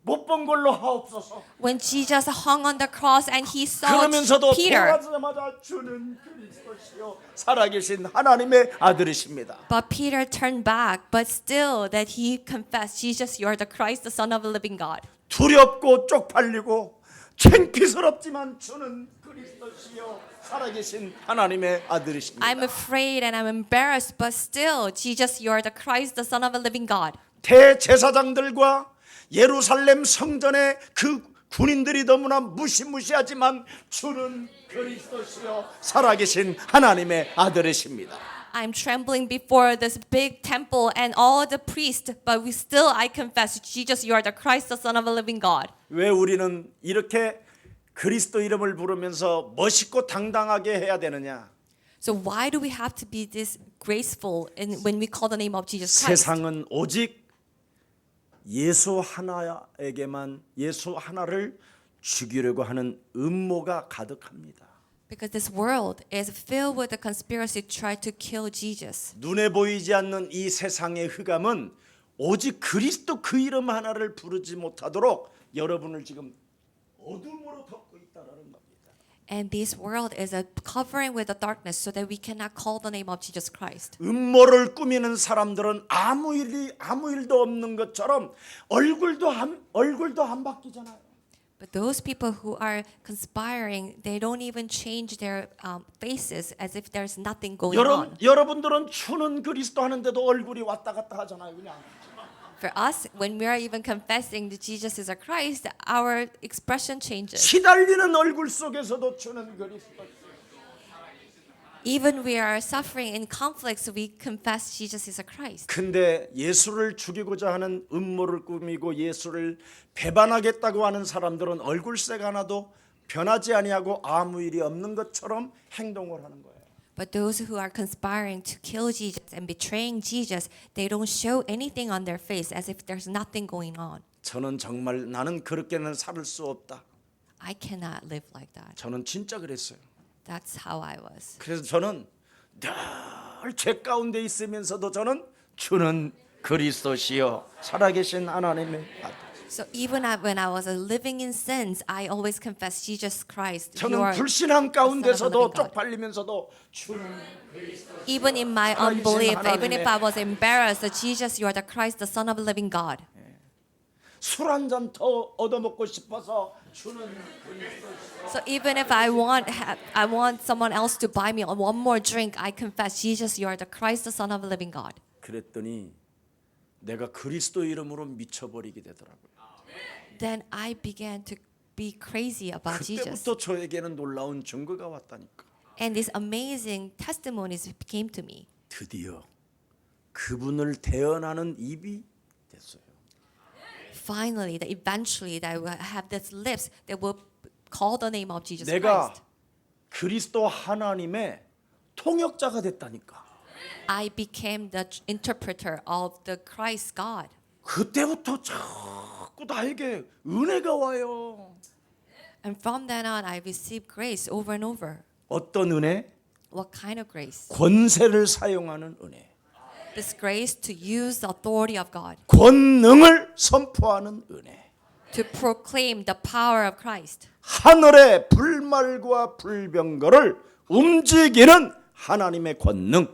못 본 걸로 하옵소서. When Jesus hung on the cross and he saw 그러면서도 Peter, 돌아서자마자 주는 그리스도시요 살아계신 하나님의 아들이십니다. but Peter turned back, but still that he confessed, Jesus, you are the Christ, the Son of the living God. 두렵고 쪽팔리고 창피스럽지만 주는 그리스도시요 살아계신 하나님의 아들이십니다. I'm afraid and I'm embarrassed, but still, Jesus, you are the Christ, the Son of the living God. 대제사장들과 예루살렘 성전의 그 군인들이 너무나 무시무시하지만 주는 그리스도시요 살아계신 하나님의 아들이십니다. I'm trembling before this big temple and all the priests, but I confess, Jesus, you are the Christ, the Son of a living God. 왜 우리는 이렇게 그리스도 이름을 부르면서 멋있고 당당하게 해야 되느냐? So why do we have to be this graceful when we call the name of Jesus Christ? 세상은 오직 예수 하나에게만 예수 하나를 죽이려고 하는 음모가 가득합니다. Because this world is filled with the conspiracy to try to kill Jesus. 눈에 보이지 않는 이 세상의 흑암은 오직 그리스도 그 이름 하나를 부르지 못하도록 여러분을 지금 어둠으로 덮고 있다라는 겁니다. And this world is a covering with the darkness so that we cannot call the name of Jesus Christ. 음모를 꾸미는 사람들은 아무 일도 없는 것처럼 얼굴도 안 바뀌잖아요. But those people who are conspiring, they don't even change their faces as if there's nothing going on. 여러분들은 주는 그리스도 하는데도 얼굴이 왔다 갔다 하잖아요. 그냥. For us, when we are even confessing that Jesus is a Christ, our expression changes. 시달리는 얼굴 속에서도 주는 그리스도. Even we are suffering in conflicts, we confess Jesus is a Christ. 근데 예수를 죽이고자 하는 음모를 꾸미고 예수를 배반하겠다고 하는 사람들은 얼굴색 하나도 변하지 아니하고 아무 일이 없는 것처럼 행동을 하는 거예요. But those who are conspiring to kill Jesus and betraying Jesus, they don't show anything on their face as if there's nothing going on. 저는 정말 나는 그렇게는 살 수 없다. I cannot live like that. 저는 진짜 그랬어요. That's how I was. 그래서 저는 늘 죄 가운데 있으면서도 저는 주는 그리스도시요 살아계신 하나님의 아들. So even when I was living in sins, I always confessed Jesus Christ. You 저는 are 불신앙 가운데서도 living God. 쪽팔리면서도 주는 even in my 살아계신 unbelief, even 하나님의- if I was embarrassed, that Jesus, you are the Christ, the Son of a living God. 술 한 잔 더 얻어먹고 싶어서 주는 So even if I want someone else to buy me one more drink, I confess, Jesus, you are the Christ, the Son of a living God. 그랬더니 내가 그리스도 이름으로 미쳐버리게 되더라고요. Then I began to be crazy about Jesus. 그때부터 저에게는 놀라운 증거가 왔다니까. And these amazing testimonies came to me. 드디어 그분을 대언하는 입이 됐어요. Finally, eventually, that I will have these lips that will call the name of Jesus 내가 Christ. 그리스도 하나님의 통역자가 됐다니까. I became the interpreter of the Christ God. 그때부터 자꾸 나에게 은혜가 와요. And from then on, I received grace over and over. 어떤 은혜? What kind of grace? 권세를 사용하는 은혜. This grace to use the authority of God, 권능을 선포하는 은혜. to proclaim the power of Christ. 하늘의 불말과 불병거를 움직이는 하나님의 권능.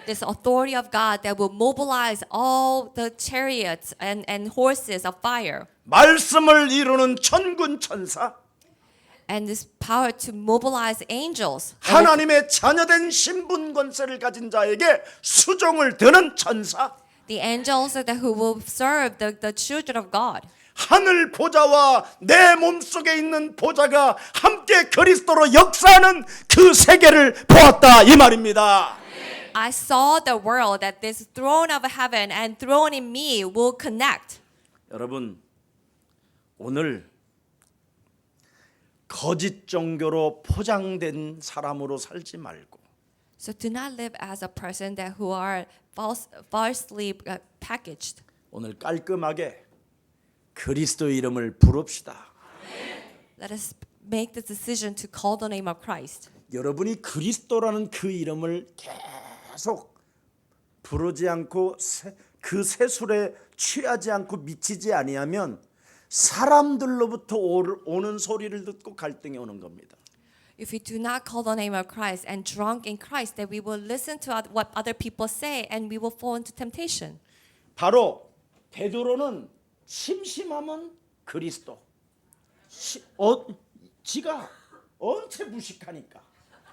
This authority of God that will mobilize all the chariots and horses of fire. 말씀을 이루는 천군 천사. And this power to mobilize angels. 하나님의 자녀된 신분 권세를 가진 자에게 수종을 드는 천사. The angels that who will serve the children of God. 하늘 보좌와 내 몸속에 있는 보좌가 함께 그리스도로 역사하는 그 세계를 보았다 이 말입니다. I saw the world that this throne of heaven and throne in me will connect. 여러분 오늘 거짓 종교로 포장된 사람으로 살지 말고 So do not live as a person that who are falsely packaged. 오늘 깔끔하게 그리스도 이름을 부릅시다. Let us make the decision to call the name of Christ. 여러분이 그리스도라는 그 이름을 계속 부르지 않고 그 세술에 취하지 않고 미치지 아니하면 사람들로부터 오는 소리를 듣고 갈등이 오는 겁니다. If we do not call the name of Christ and drunk in Christ, then we will listen to what other people say and we will fall into temptation. 바로 베드로는 심심하면 그리스도. 지가 언제 무식하니까.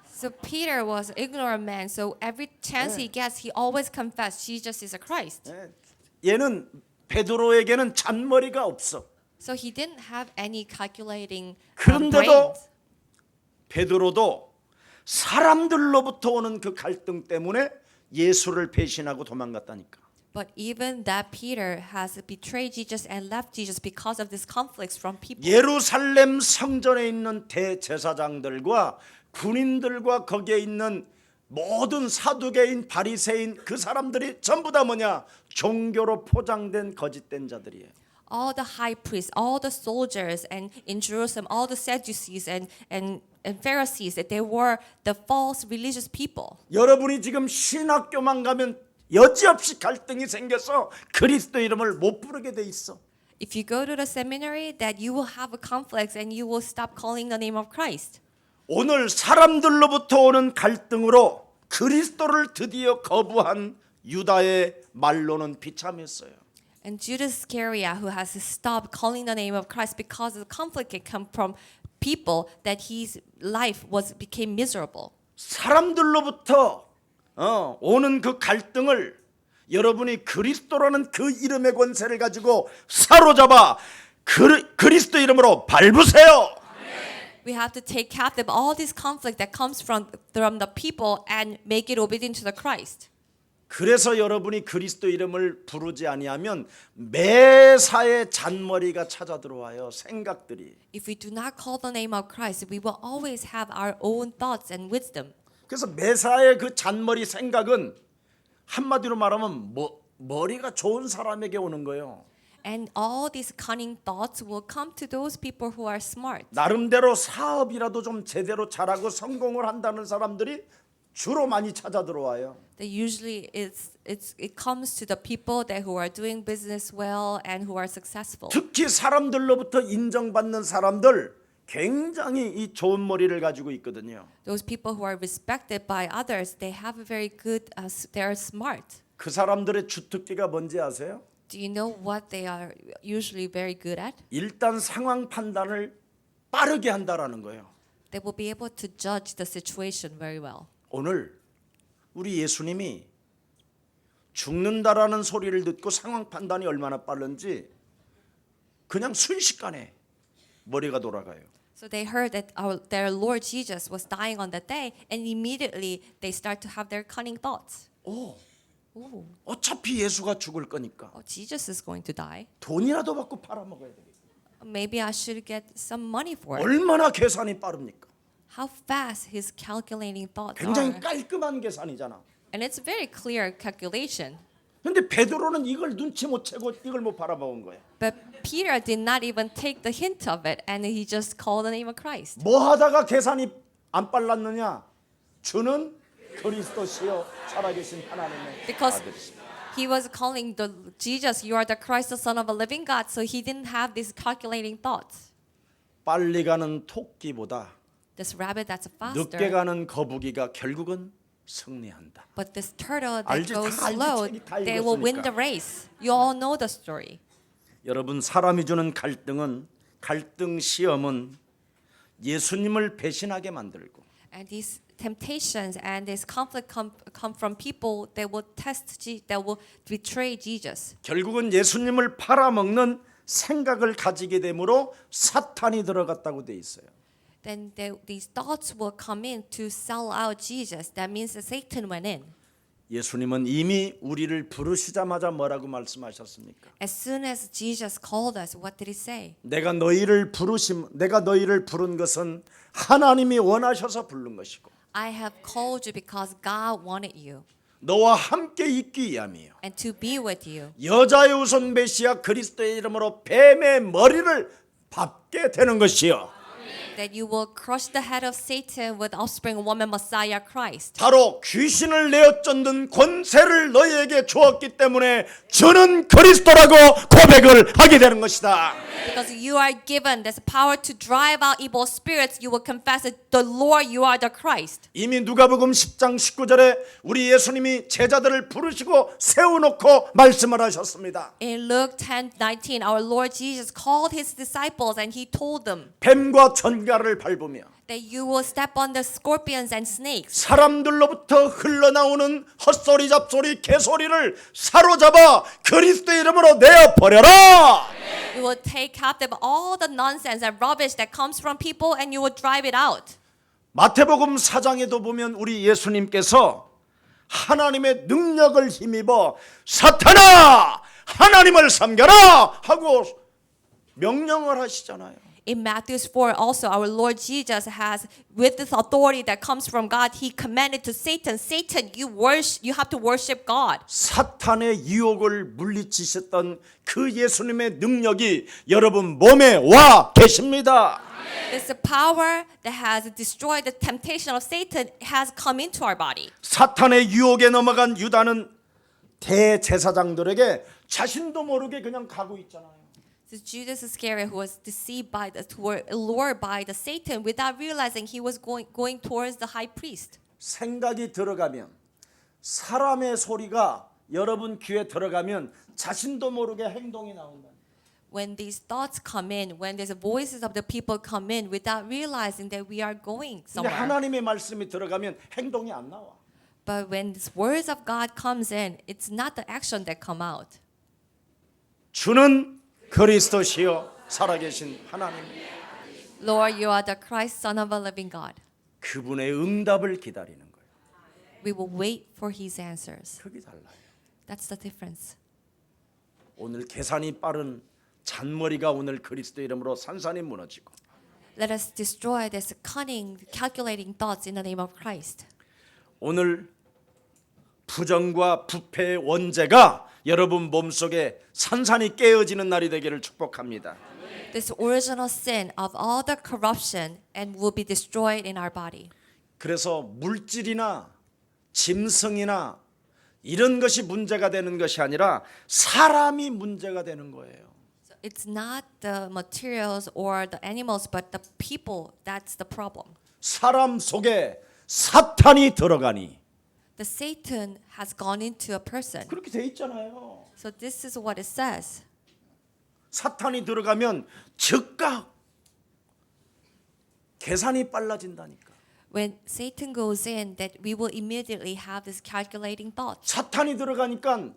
So Peter was an ignorant man, so every chance he gets, he always confessed Jesus is a Christ. 얘는 베드로에게는 잔머리가 없어. So he didn't have any calculating 그런데도 brains. 베드로도 사람들로부터 오는 그 갈등 때문에 예수를 배신하고 도망갔다니까. But even that Peter has betrayed Jesus and left Jesus because of these conflicts from people. 예루살렘 성전에 있는 대제사장들과 군인들과 거기에 있는 모든 사두개인 바리새인 그 사람들이 전부 다 뭐냐? 종교로 포장된 거짓된 자들이에요. All the high priests, all the soldiers, and in Jerusalem, all the Sadducees and Pharisees, that they were the false religious people. 여러분이 지금 신학교만 가면 여지없이 갈등이 생겨서 그리스도 이름을 못 부르게 돼 있어. If you go to the seminary, that you will have a conflict and you will stop calling the name of Christ. 오늘 사람들로부터 오는 갈등으로 그리스도를 드디어 거부한 유다의 말로는 비참했어요. And Judas Iscariot, who has to stop calling the name of Christ because the conflict can come from people, that his life became miserable. 사람들로부터 오는 그 갈등을 여러분이 그리스도라는 그 이름의 권세를 가지고 사로잡아 그리스도 이름으로 밟으세요. We have to take captive all this conflict that comes from the people and make it obedient to the Christ. 그래서 여러분이 그리스도 이름을 부르지 아니하면 매사에 잔머리가 찾아 들어와요. 생각들이. If we do not call the name of Christ, we will always have our own thoughts and wisdom. 그래서 매사에 그 잔머리 생각은 한마디로 말하면 머리가 좋은 사람에게 오는 거예요. And all these cunning thoughts will come to those people who are smart. 나름대로 사업이라도 좀 제대로 잘하고 성공을 한다는 사람들이 주로 많이 찾아 들어와요. That usually it comes to the people that who are doing business well and who are successful. 특히 사람들로부터 인정받는 사람들 굉장히 이 좋은 머리를 가지고 있거든요. Those people who are respected by others, they have a very good. They are smart. 그 사람들의 주특기가 뭔지 아세요? Do you know what they are usually very good at? 일단 상황 판단을 빠르게 한다라는 거예요. They will be able to judge the situation very well. 오늘 우리 예수님이 죽는다라는 소리를 듣고 상황 판단이 얼마나 빠른지 그냥 순식간에 머리가 돌아가요. So they heard that their Lord Jesus was dying on that day, and immediately they start to have their cunning thoughts. Oh, 어차피 예수가 죽을 거니까 Jesus is going to die. 돈이라도 받고 팔아먹어야 되겠다. Maybe I should get some money for it. 얼마나 계산이 빠릅니까? How fast his calculating thoughts 굉장히 are. 깔끔한 계산이잖아. And it's very clear calculation. 근데 베드로는 이걸 눈치 못 채고 이걸 못 바라본 거야. But Peter did not even take the hint of it, and he just called the name of Christ. 뭐 하다가 계산이 안 빨랐느냐? 주는 그리스도시요 살아계신 하나님의 Because 아들이시다. he was calling the Jesus, you are the Christ, the Son of a living God. So he didn't have these calculating thoughts. 빨리 가는 토끼보다 This rabbit that's 늦게 faster, 가는 거북이가 결국은 승리한다. but this turtle that 알지? goes 다 알지? slow, 책이 다 they will win 읽었으니까. the race. You all know the story. 여러분 사람이 주는 갈등 시험은 예수님을 배신하게 만들고 And these temptations and this conflict come from people that will that will betray Jesus. 결국은 예수님을 팔아먹는 생각을 가지게 되므로 사탄이 들어갔다고 돼 있어요. Then these thoughts will come in to sell out Jesus. That means that Satan went in. 예수님은 이미 우리를 부르시자마자 뭐라고 말씀하셨습니까? As soon as Jesus called us, what did he say? 내가 너희를 부른 것은 하나님이 원하셔서 부른 것이고 I have called you because God wanted you 너와 함께 있기 위함이요. and to be with you. 여자의 우선 메시아 그리스도의 이름으로 뱀의 머리를 밟게 되는 것이요. That you will crush the head of Satan with offspring woman Messiah Christ. 바로 귀신을 내어 쫓는 권세를 너희에게 주었기 때문에 저는 그리스도라고 고백을 하게 되는 것이다. Because you are given this power to drive out evil spirits, you will confess that the Lord, you are the Christ. 이미 누가복음 10장 19절에 우리 예수님이 제자들을 부르시고 세워놓고 말씀을 하셨습니다. In Luke 10:19, our Lord Jesus called his disciples and he told them 뱀과 전갈을 밟으며 that you will step on the scorpions and snakes. 사람들로부터 흘러나오는 헛소리 잡소리 개소리를 사로잡아 그리스도의 이름으로 내어버려라. You will take captive all the nonsense and rubbish that comes from people and you will drive it out. 마태복음 4장에도 보면 우리 예수님께서 하나님의 능력을 힘입어 사탄아 하나님을 섬겨라 하고 명령을 하시잖아요. In Matthew 4 also our Lord Jesus has, with this authority that comes from God, he commanded to Satan, Satan, you have to worship God. 사탄의 유혹을 물리치셨던 그 예수님의 능력이 여러분 몸에 와 계십니다. It's the power that has destroyed the temptation of Satan has come into our body. 사탄의 유혹에 넘어간 유다는 대제사장들에게 자신도 모르게 그냥 가고 있잖아요. So Judas Iscariot, who was deceived by who were lured by the Satan without realizing he was going towards the high priest. 생각이 들어가면 사람의 소리가 여러분 귀에 들어가면 자신도 모르게 행동이 나온다. When these thoughts come in, when these voices of the people come in without realizing that we are going 근데 somewhere. 하나님의 말씀이 들어가면 행동이 안 나와. But when the words of God comes in, it's not the action that come out. 주는 그리스도시요 살아계신 하나님. Lord, you are the Christ, Son of a living God. 그분의 응답을 기다리는 거예요. We will wait for His answers. 그게 달라요. That's the difference. 오늘 계산이 빠른 잔머리가 오늘 그리스도 이름으로 산산이 무너지고 Let us destroy this cunning, calculating thoughts in the name of Christ. 오늘 부정과 부패의 원죄가 여러분 몸속에 산산이 깨어지는 날이 되기를 축복합니다. This original sin of all the corruption and will be destroyed in our body. 그래서 물질이나 짐승이나 이런 것이 문제가 되는 것이 아니라 사람이 문제가 되는 거예요. So it's not the materials or the animals, but the people that's the problem. 사람 속에 사탄이 들어가니 The Satan has gone into a person. 그렇게 돼 있잖아요. So this is what it says. 사탄이 들어가면 즉각 계산이 빨라진다니까. When Satan goes in, that we will immediately have this calculating thought. 사탄이 들어가니까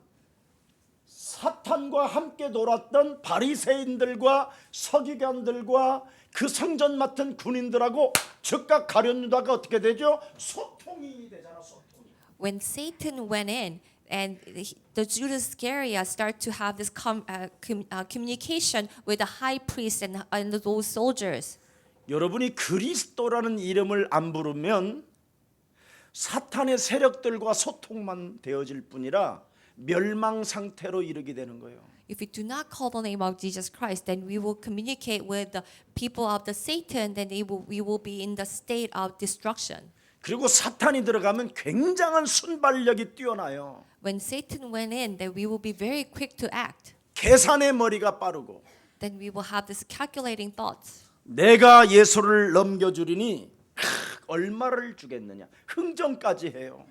사탄과 함께 놀았던 바리새인들과 서기관들과 그 성전 맡은 군인들하고 즉각 가룟유다가 어떻게 되죠? 소통이 되잖아. 소통이. When Satan went in, and the Judas Iscariot start to have this communication with the high priest and those soldiers. 여러분이 그리스도라는 이름을 안 부르면 사탄의 세력들과 소통만 되어질 뿐이라 멸망 상태로 이르게 되는 거예요. If we do not call the name of Jesus Christ, then we will communicate with the people of the Satan. Then we will be in the state of destruction. 그리고 사탄이 들어가면 굉장한 순발력이 뛰어나요. When Satan went in, then we will be very quick to act. 계산의 머리가 빠르고 Then we will have this calculating thoughts. 내가 예수를 넘겨주리니 얼마를 주겠느냐 흥정까지 해요.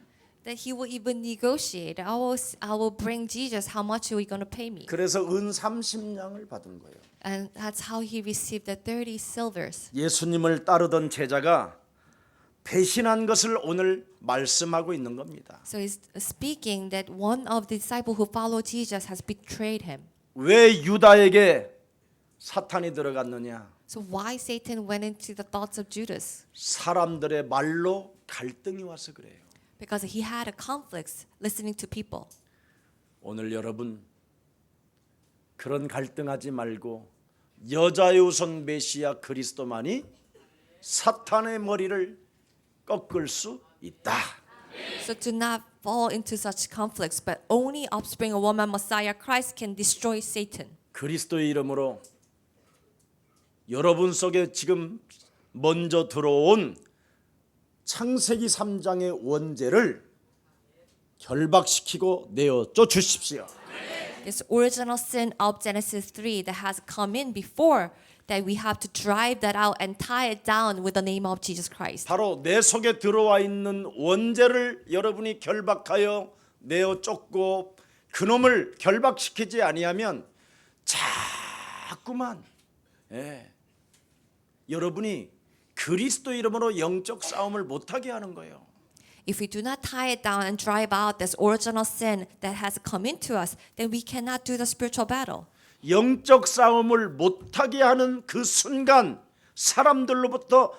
That he will even negotiate. I will bring Jesus. How much are you going to pay me? 그래서 은 30냥을 받은 거예요. And that's how he received the 30 silvers. 예수님을 따르던 제자가 배신한 것을 오늘 말씀하고 있는 겁니다. So he's speaking that one of the disciples who followed Jesus has betrayed him. 왜 유다에게 사탄이 들어갔느냐? So why Satan went into the thoughts of Judas? 사람들의 말로 갈등이 와서 그래요. Because he had a conflict listening to people. 오늘 여러분 그런 갈등하지 말고 여자의 우선 메시아 그리스도만이 사탄의 머리를 꺾을 수 있다. So do not fall into such conflicts, but only offspring of woman Messiah Christ can destroy Satan. 그리스도의 이름으로 여러분 속에 지금 먼저 들어온 창세기 3장의 원죄를 결박시키고 내어 쫓으십시오. This original sin of Genesis 3 that has come in before, that we have to drive that out and tie it down with the name of Jesus Christ. 바로 내 속에 들어와 있는 원죄를 여러분이 결박하여 내어 쫓고 그놈을 결박시키지 아니하면 자꾸만 여러분이 그리스도 이름으로 영적 싸움을 못하게 하는 거예요. If we do not tie it down and drive out this original sin that has come into us, then we cannot do the spiritual battle. 영적 싸움을 못하게 하는 그 순간 사람들로부터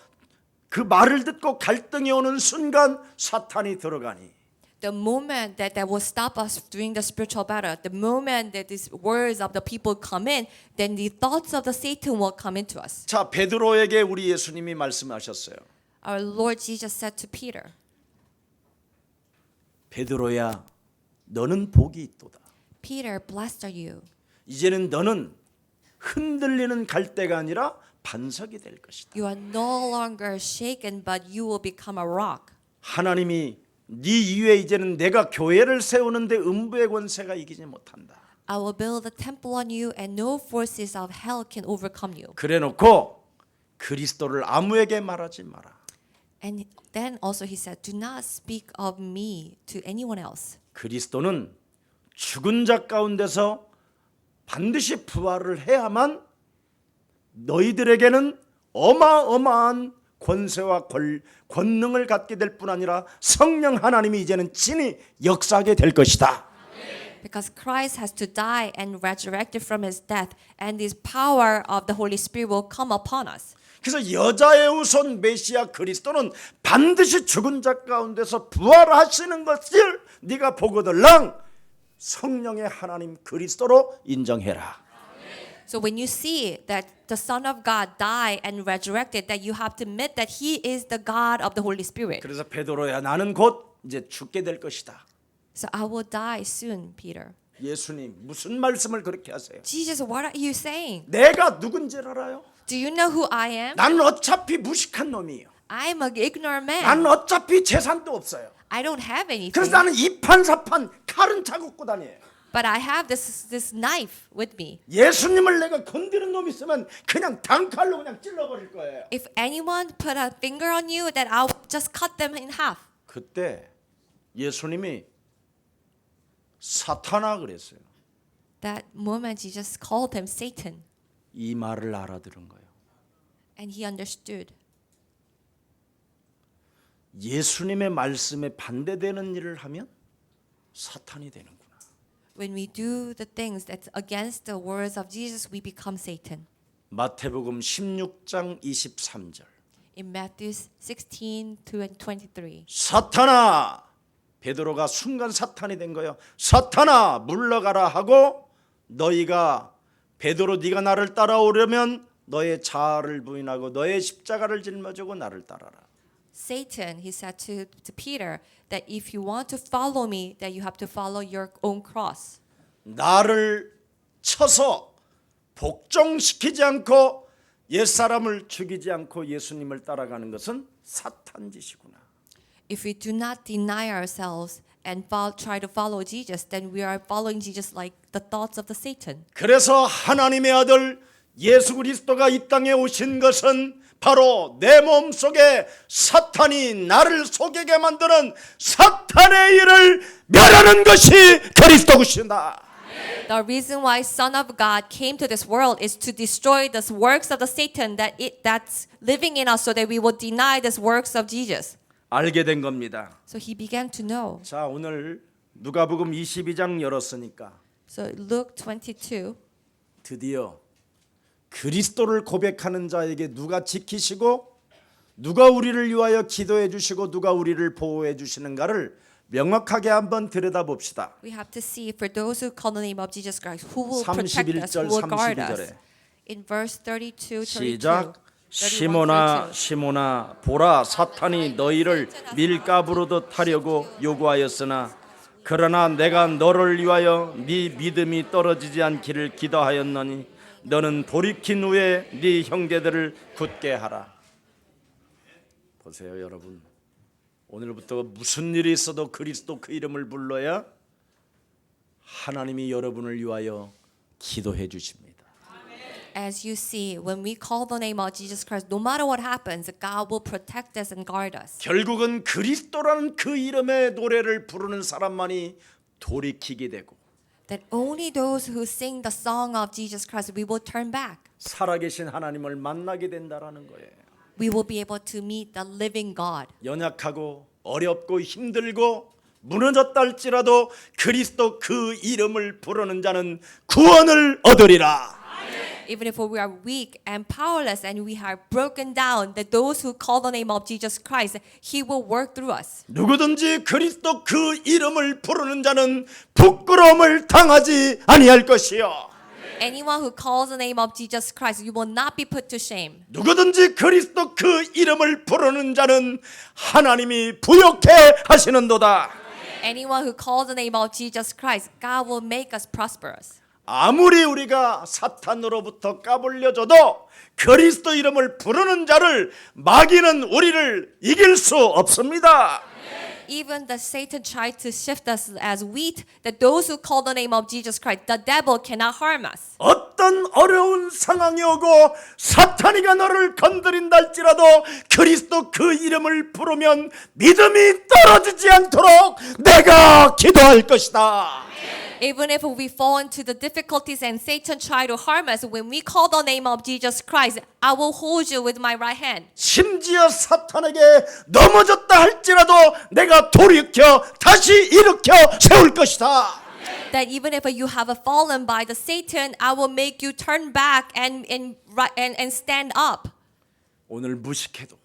그 말을 듣고 갈등이 오는 순간 사탄이 들어가니 The moment that will stop us during the spiritual battle, the moment that these words of the people come in, then the thoughts of the Satan will come into us. 자, 베드로에게 우리 예수님이 말씀하셨어요. Our Lord Jesus said to Peter, 베드로야, 너는 복이 있도다. Peter, blessed are you. 이제는 너는 흔들리는 갈대가 아니라 반석이 될 것이다. You are no longer shaken, but you will become a rock. 하나님이 네 이후에 이제는 내가 교회를 세우는데 음부의 권세가 이기지 못한다. I will build a temple on you, and no forces of hell can overcome you. 그래놓고 그리스도를 아무에게 말하지 마라. And then also he said, do not speak of me to anyone else. 그리스도는 죽은 자 가운데서 반드시 부활을 해야만 너희들에게는 어마어마한 권세와 권능을 갖게 될 뿐 아니라 성령 하나님이 이제는 친히 역사하게 될 것이다. Because Christ has to die and resurrected from his death, and this power of the Holy Spirit will come upon us. 그래서 여자의 후손 메시아 그리스도는 반드시 죽은 자 가운데서 부활하시는 것을 네가 보거들랑 성령의 하나님 그리스도로 인정해라. So when you see that the Son of God died and resurrected, that you have to admit that he is the God of the Holy Spirit. 그래서 베드로야, 나는 곧 이제 죽게 될 것이다. So I will die soon, Peter. 예수님, 무슨 말씀을 그렇게 하세요? Jesus, what are you saying? 내가 누군지 알아요? Do you know who I am? 나는 어차피 무식한 놈이에요. I'm an ignorant man. 나는 어차피 재산도 없어요. I don't have anything. 그래서 나는 이판사판 칼은 차고 다녀요. But I have this knife with me. 예수님을 내가 건드는 놈 있으면 그냥 단칼로 그냥 찔러버릴 거예요. If anyone put a finger on you, then I'll just cut them in half. 그때 예수님이 사탄아 그랬어요. That moment, Jesus called him Satan, 이 말을 알아들은 거예요. and he understood. 예수님의 말씀에 반대되는 일을 하면 사탄이 되는구나. When we do the things that's against the words of Jesus, we become Satan. 마태복음 16장 23절. In Matthew 16:23. 사탄아, 베드로가 순간 사탄이 된 거예요. 사탄아, 물러가라 하고 너희가 베드로 네가 나를 따라오려면 너의 자아를 부인하고 너의 십자가를 짊어지고 나를 따라라. Satan, he said to Peter, that if you want to follow me, that you have to follow your own cross. 나를 쳐서 복종시키지 않고 옛사람을 죽이지 않고 예수님을 따라가는 것은 사탄 짓이구나. If we do not deny ourselves and try to follow Jesus, then we are following Jesus like the thoughts of the Satan. 그래서 하나님의 아들 예수 그리스도가 이 땅에 오신 것은 바로 내 몸속에 사탄이 나를 속이게 만드는 사탄의 일을 멸하는 것이 그리스도구시다. The reason why Son of God came to this world is to destroy the works of the Satan that's living in us, so that we will deny the works of Jesus. 알게 된 겁니다. So he began to know. 자, 오늘 누가복음 22장 열었으니까 So Luke 22. 드디어 그리스도를 고백하는 자에게 누가 지키시고 누가 우리를 위하여 기도해 주시고 누가 우리를 보호해 주시는가를 명확하게 한번 들여다봅시다. We have to see for those who call the name of Jesus Christ, who will protect us, 31절 who will guard us. 32절에 In verse 32, 32. 시작. 시몬아 시몬아 보라 사탄이 너희를 밀가부르듯 하려고 요구하였으나 그러나 내가 너를 위하여 네 믿음이 떨어지지 않기를 기도하였노니 너는 돌이킨 후에 네 형제들을 굳게 하라. 보세요 여러분, 오늘부터 무슨 일이 있어도 그리스도 그 이름을 불러야 하나님이 여러분을 위하여 기도해 주십니다. As you see, when we call the name of Jesus Christ, no matter what happens, God will protect us and guard us. 결국은 그리스도라는 그 이름의 노래를 부르는 사람만이 돌이키게 되고 That only those who sing the song of Jesus Christ, we will turn back. 살아계신 하나님을 만나게 된다라는 거예요. We will be able to meet the living God. 연약하고 어렵고 힘들고 무너졌다 할지라도 그리스도 그 이름을 부르는 자는 구원을 얻으리라. Even if we are weak and powerless and we are broken down, that those who call the name of Jesus Christ, He will work through us. 누구든지 그리스도 그 이름을 부르는 자는 부끄러움을 당하지 아니할 것이요. Anyone who calls the name of Jesus Christ, you will not be put to shame. 누구든지 그리스도 그 이름을 부르는 자는 하나님이 부욕해 하시는도다. Anyone who calls the name of Jesus Christ, God will make us prosperous. 아무리 우리가 사탄으로부터 까불려져도 그리스도 이름을 부르는 자를 마귀는 우리를 이길 수 없습니다. Even the Satan tried to shift us as wheat, that those who call the name of Jesus Christ, the devil cannot harm us. 어떤 어려운 상황이 오고 사탄이가 너를 건드린다 할지라도 그리스도 그 이름을 부르면 믿음이 떨어지지 않도록 내가 기도할 것이다. Even if we fall into the difficulties and Satan try to harm us, when we call the name of Jesus Christ, I will hold you with my right hand. 심지어 사탄에게 넘어졌다 할지라도 내가 돌이켜 다시 일으켜 세울 것이다. That even if you have fallen by the Satan, I will make you turn back and stand up. 오늘 무식해도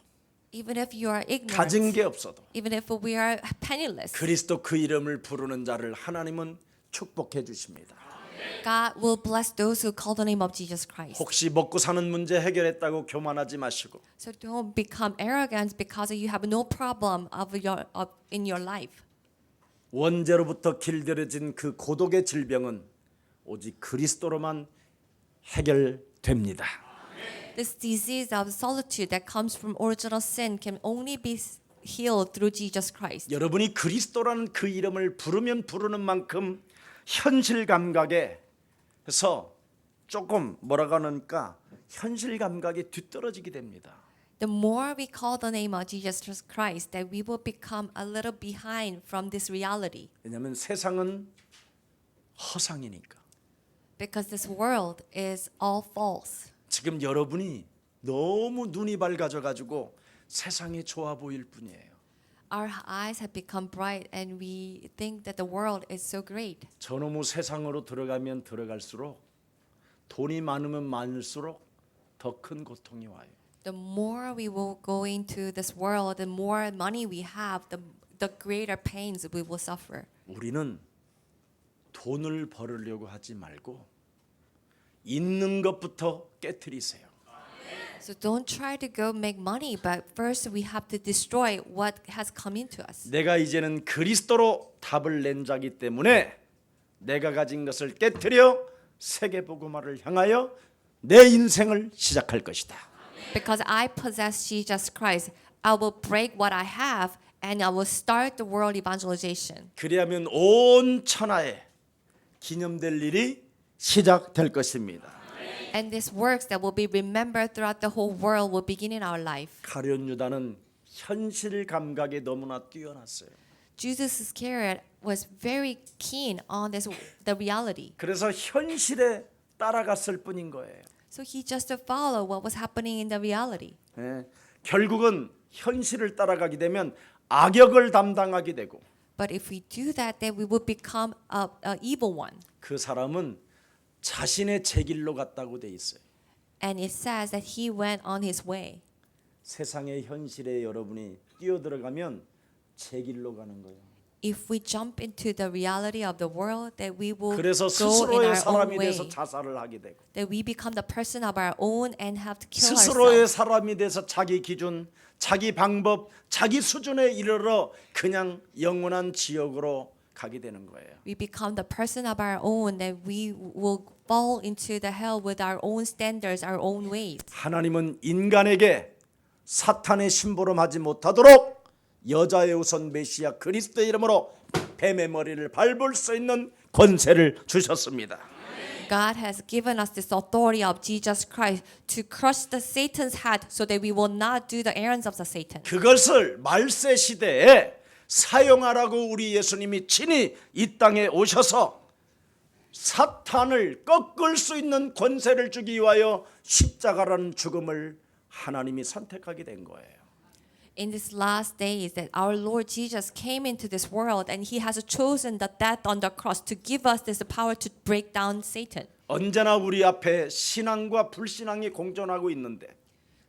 Even if you are 가진 ignorant, 게 없어도 even if we are penniless, 그리스도 그 이름을 부르는 자를 하나님은 축복해 주십니다. God will bless those who call the name of Jesus Christ. 혹시 먹고 사는 문제 해결했다고 교만하지 마시고 So don't become arrogant because you have no problem in your life. 원죄로부터 길들여진 그 고독의 질병은 오직 그리스도로만 해결됩니다. This disease of solitude that comes from original sin can only be healed through Jesus Christ. 여러분이 그리스도라는 그 이름을 부르면 부르는 만큼 현실 감각에 그래서 조금 뭐라고 하니까 현실 감각이 뒤떨어지게 됩니다. The more we call the name of Jesus Christ, that we will become a little behind from this reality. 왜냐하면 세상은 허상이니까. Because this world is all false. 지금 여러분이 너무 눈이 밝아져 가지고 세상이 좋아 보일 뿐이에요. Our eyes have become bright and we think that the world is so great. 저놈의 세상으로 들어가면 들어갈수록 돈이 많으면 많을수록 더 큰 고통이 와요. The more we will go into this world, the more money we have, the greater pains we will suffer. 우리는 돈을 벌으려고 하지 말고 있는 것부터 깨트리세요. So don't try to go make money, but first we have to destroy what has come into us. 내가 이제는 그리스도로 답을 낸 자기 때문에 내가 가진 것을 깨트려 세계 복음화를 향하여 내 인생을 시작할 것이다. Because I possess Jesus Christ, I will break what I have and I will start the world evangelization. 그리하면 온 천하에 기념될 일이 시작될 것입니다. And these works that will be remembered throughout the whole world will begin in our life. 가룟 유다는 현실 감각에 너무나 뛰어났어요. Judas Iscariot was very keen on the reality. 그래서 현실에 따라갔을 뿐인 거예요. So he just followed what was happening in the reality. 예, 결국은 현실을 따라가게 되면 악역을 담당하게 되고 But if we do that, then we will become a evil one. 그 사람은 자신의 제 길로 갔다고 돼 있어요. And it says that he went on his way. 세상의 현실에 여러분이 뛰어들어가면 제 길로 가는 거예요. If we jump into the reality of the world, that we will 그래서 go in 스스로의 our own 사람이 way. 돼서 자살을 하게 되고 That we become the person of our own and have to kill 스스로의 ourselves. 사람이 돼서 자기 기준, 자기 방법, 자기 수준에 이르러 그냥 영원한 지옥으로 가게 되는 거예요. We become the person of our own, that we will fall into the hell with our own standards, our own ways. 하나님은 인간에게 사탄의 심부름하지 못하도록 여자의 우선 메시아 그리스도의 이름으로 뱀의 머리를 밟을 수 있는 권세를 주셨습니다. God has given us this authority of Jesus Christ to crush the Satan's head so that we will not do the errands of the Satan. 그것을 말세 시대에 사용하라고 우리 예수님이 친히 이 땅에 오셔서 사탄을 꺾을 수 있는 권세를 주기 위하여 십자가라는 죽음을 하나님이 선택하게 된 거예요. In these last days that our Lord Jesus came into this world and he has chosen the death on the cross to give us this power to break down Satan. 언제나 우리 앞에 신앙과 불신앙이 공존하고 있는데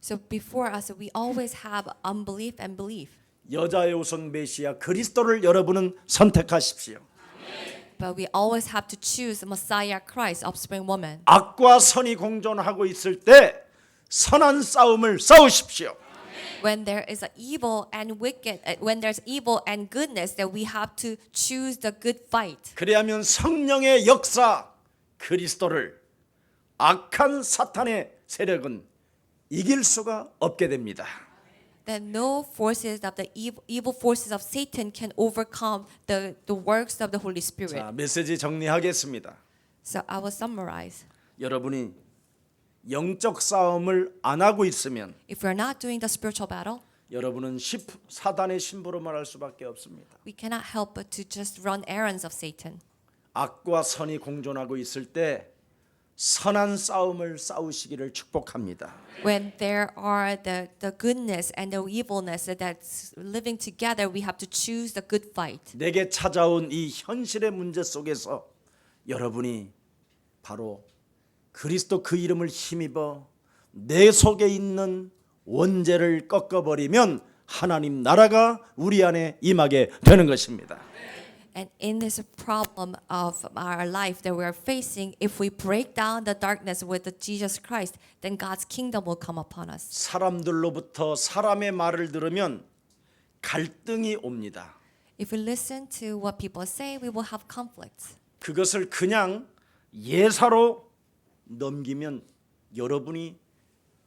So before us, we always have unbelief and belief. 여자의 우선 메시아 그리스도를 여러분은 선택하십시오. But we always have to choose Messiah Christ, offspring woman. 악과 선이 공존하고 있을 때 선한 싸움을 싸우십시오. When there is a evil and wicked, when there's evil and goodness, that we have to choose the good fight. 그래야면 성령의 역사 그리스도를 악한 사탄의 세력은 이길 수가 없게 됩니다. That no forces of the evil forces of Satan can overcome the works of the Holy Spirit. 자, 메시지 정리하겠습니다. So I will summarize. 여러분이 영적 싸움을 안 하고 있으면 If we're not doing the spiritual battle, 여러분은 사단의 신부로 말할 수밖에 없습니다. we cannot help but to just run errands of Satan. 악과 선이 공존하고 있을 때 선한 싸움을 싸우시기를 축복합니다. When there are the goodness and the evilness that's living together, we have to choose the good fight. 내게 찾아온 이 현실의 문제 속에서 여러분이 바로 그리스도 그 이름을 힘입어 내 속에 있는 원죄를 꺾어버리면 하나님 나라가 우리 안에 임하게 되는 것입니다. And in this problem of our life that we are facing, if we break down the darkness with the Jesus Christ, then God's kingdom will come upon us. 사람들로부터 사람의 말을 들으면 갈등이 옵니다. If we listen to what people say, we will have conflicts. 그것을 그냥 예사로 넘기면 여러분이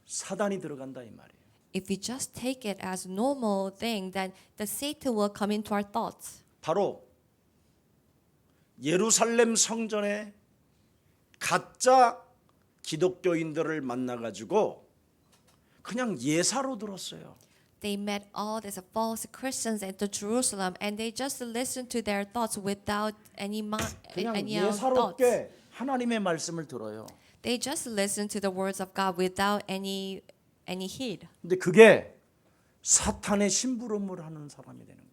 사단이 들어간다 이 말이에요. If we just take it as normal thing, then the Satan will come into our thoughts. 바로 예루살렘 성전에 가짜 기독교인들을 만나가지고 그냥 예사로 들었어요. They met all these false Christians into Jerusalem, and they just listened to their thoughts without any 그냥 thoughts. 예사롭게 하나님의 말씀을 들어요. They just listened to the words of God without any heed. 근데 그게 사탄의 심부름을 하는 사람이 되는 거예요.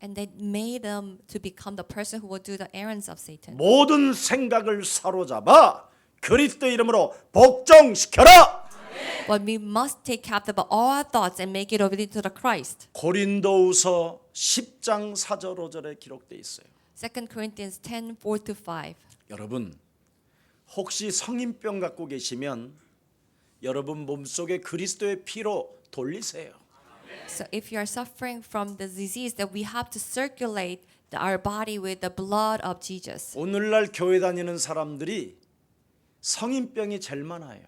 And they made them to become the person who will do the errands of Satan. 모든 생각을 사로잡아 그리스도 이름으로 복종시켜라. But we must take captive all our thoughts and make it obedient to the Christ. 고린도후서 10장 4절 5절에 기록돼 있어요. 2 Corinthians 10:4-5. 여러분 혹시 성인병 갖고 계시면 여러분 몸속에 그리스도의 피로 돌리세요. So if you are suffering from the disease, that we have to circulate our body with the blood of Jesus. 오늘날 교회 다니는 사람들이 성인병이 제일 많아요.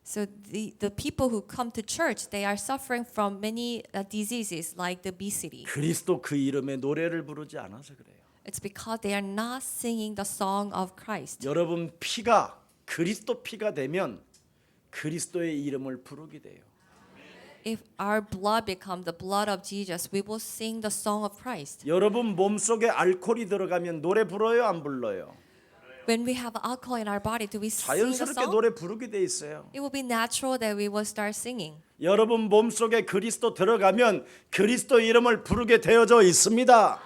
So the people who come to church, they are suffering from many diseases like the obesity. 그리스도 그 이름의 노래를 부르지 않아서 그래요. It's because they are not singing the song of Christ. 여러분 피가 그리스도 피가 되면 그리스도의 이름을 부르게 돼요. If our blood become the blood of Jesus, we will sing the song of Christ. 여러분 몸속에 알코올이 들어가면 노래 불러요 안 불러요? When we have alcohol in our body, do we sing the 자연스럽게 song? 노래 부르게 돼 있어요. It will be natural that we will start singing. 여러분 몸속에 그리스도 들어가면 그리스도 이름을 부르게 되어져 있습니다.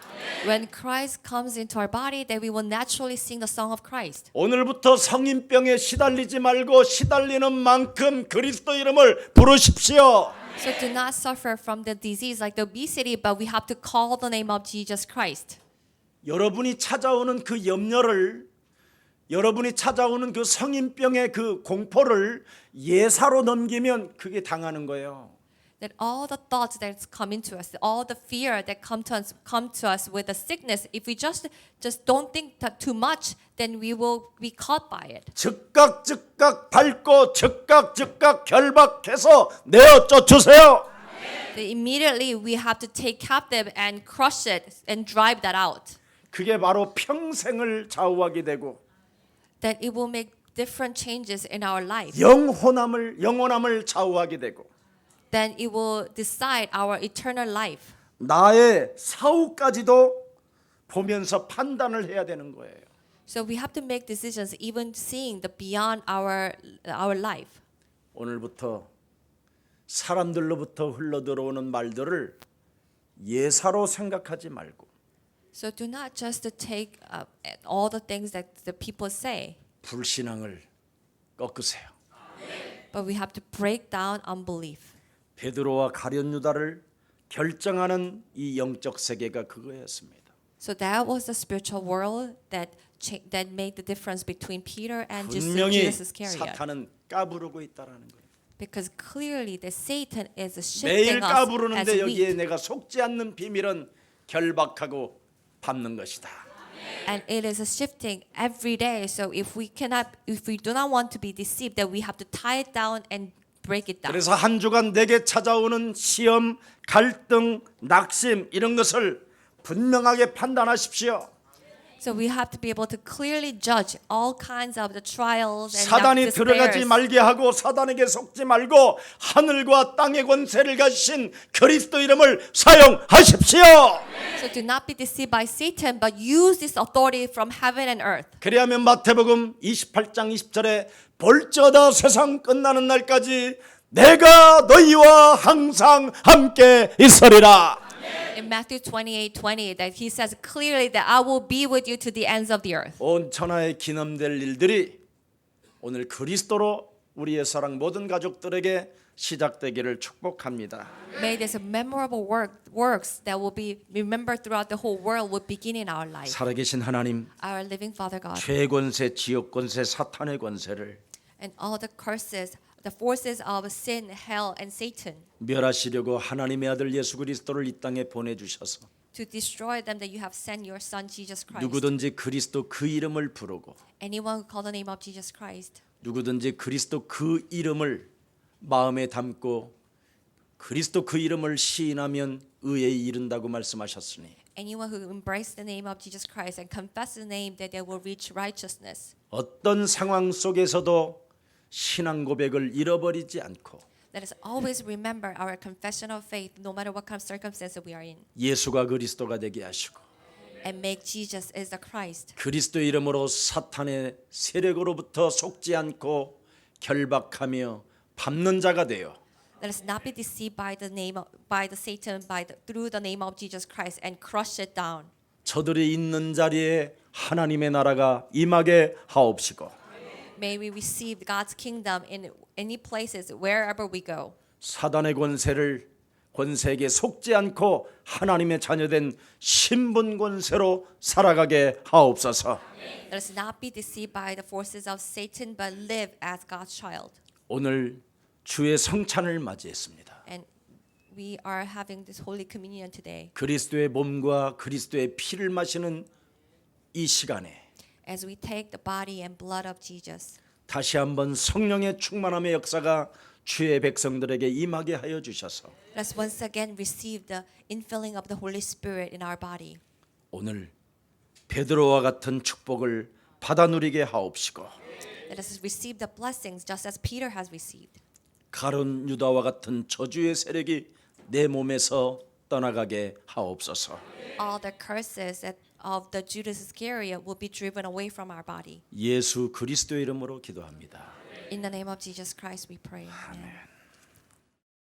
When Christ comes into our body, then we will naturally sing the song of Christ. 오늘부터 성인병에 시달리지 말고 시달리는 만큼 그리스도 이름을 부르십시오. So do not suffer from the disease like the obesity, but we have to call the name of Jesus Christ. 여러분이 찾아오는 그 염려를 여러분이 찾아오는 그 성인병의 그 공포를 예사로 넘기면 그게 당하는 거예요. That all the thoughts that come into us, all the fear that come to us with the sickness, if we just don't think that too much, then we will be caught by it. 즉각 밟고 즉각 결박해서 내어 쫓으세요. That immediately we have to take captive and crush it and drive that out. 그게 바로 평생을 좌우하게 되고 That it will make different changes in our life. 영원함을 좌우하게 되고 Then it will decide our eternal life. 나의 사후까지도 보면서 판단을 해야 되는 거예요. So we have to make decisions even seeing the beyond our life. 오늘부터 사람들로부터 흘러들어오는 말들을 예사로 생각하지 말고 So do not just take all the things that the people say. 불신앙을 꺾으세요. But we have to break down unbelief. 베드로와 가룟 유다를 결정하는 이 영적 세계가 그거였습니다. So that was the spiritual world that made the difference between Peter and 분명히 Judas Iscariot. 사탄은 까부르고 있다라는 거예요. Because clearly that Satan is 매일 shifting us as 까부르는데 여기에 weak. 내가 속지 않는 비밀은 결박하고 밟는 것이다. And it is a shifting every day. So if we do not want to be deceived, then we have to tie it down and break it down. 그래서 한 주간 내게 찾아오는 시험, 갈등, 낙심 이런 것을 분명하게 판단하십시오. So we have to be able to clearly judge all kinds of the trials and 사단이 들어가지 despairs. 말게 하고 사단에게 속지 말고 하늘과 땅의 권세를 가지신 그리스도 이름을 사용하십시오. So do not be deceived by Satan, but use this authority from heaven and earth. 그래야면 마태복음 28장 20절에 볼지어다 세상 끝나는 날까지 내가 너희와 항상 함께 있으리라. In Matthew 28:20, that he says clearly that I will be with you to the ends of the earth. 온 천하에 기념될 일들이 오늘 그리스도로 우리의 사랑 모든 가족들에게 시작되기를 축복합니다. May this memorable works that will be remembered throughout the whole world will begin in our life. 살아계신 하나님, Our living Father God, 죄권세, 지옥권세, 사탄의 권세를 and all the curses, the forces of sin, hell, and Satan, 멸하시려고 하나님의 아들 예수 그리스도를 이 땅에 보내주셔서 to destroy them, that you have sent your Son Jesus Christ. 누구든지 그리스도 그 이름을 부르고 Anyone who call the name of Jesus Christ, 누구든지 그리스도 그 이름을 마음에 담고 그리스도 그 이름을 시인하면 의에 이른다고 말씀하셨으니 anyone who embrace the name of Jesus Christ and confess the name, that they will reach righteousness. 어떤 상황 속에서도 신앙 고백을 잃어버리지 않고 Let us always remember our confession of faith, no matter what kind of circumstances we are in, 예수가 그리스도가 되게 하시고 and make Jesus as the Christ. 그리스도 이름으로 사탄의 세력으로부터 속지 않고 결박하며 밟는 자가 되어 Let us not be deceived by the Satan, through the name of Jesus Christ, and crush it down. 저들이 있는 자리에 하나님의 나라가 임하게 하옵시고 May we receive God's kingdom in any places, wherever we go. 사단의 권세에게 속지 않고 하나님의 자녀된 신분 권세로 살아가게 하옵소서. Let us not be deceived by the forces of Satan, but live as God's child. 오늘 주의 성찬을 맞이했습니다. And we are having this Holy Communion today. 그리스도의 몸과 그리스도의 피를 마시는 이 시간에 As we take the body and blood of Jesus, 다시 한번 성령의 충만함의 역사가 주의 백성들에게 임하게 하여 주셔서 let us once again receive the infilling of the Holy Spirit in our body. 오늘 베드로와 같은 축복을 받아 누리게 하옵시고 Let us receive the blessings just as Peter has received. 가룟 유다와 같은 저주의 세력이 내 몸에서 떠나가게 하옵소서. All the curses of the Judas Iscariot will be driven away from our body. 예수 그리스도의 이름으로 기도합니다. In the name of Jesus Christ we pray. Amen.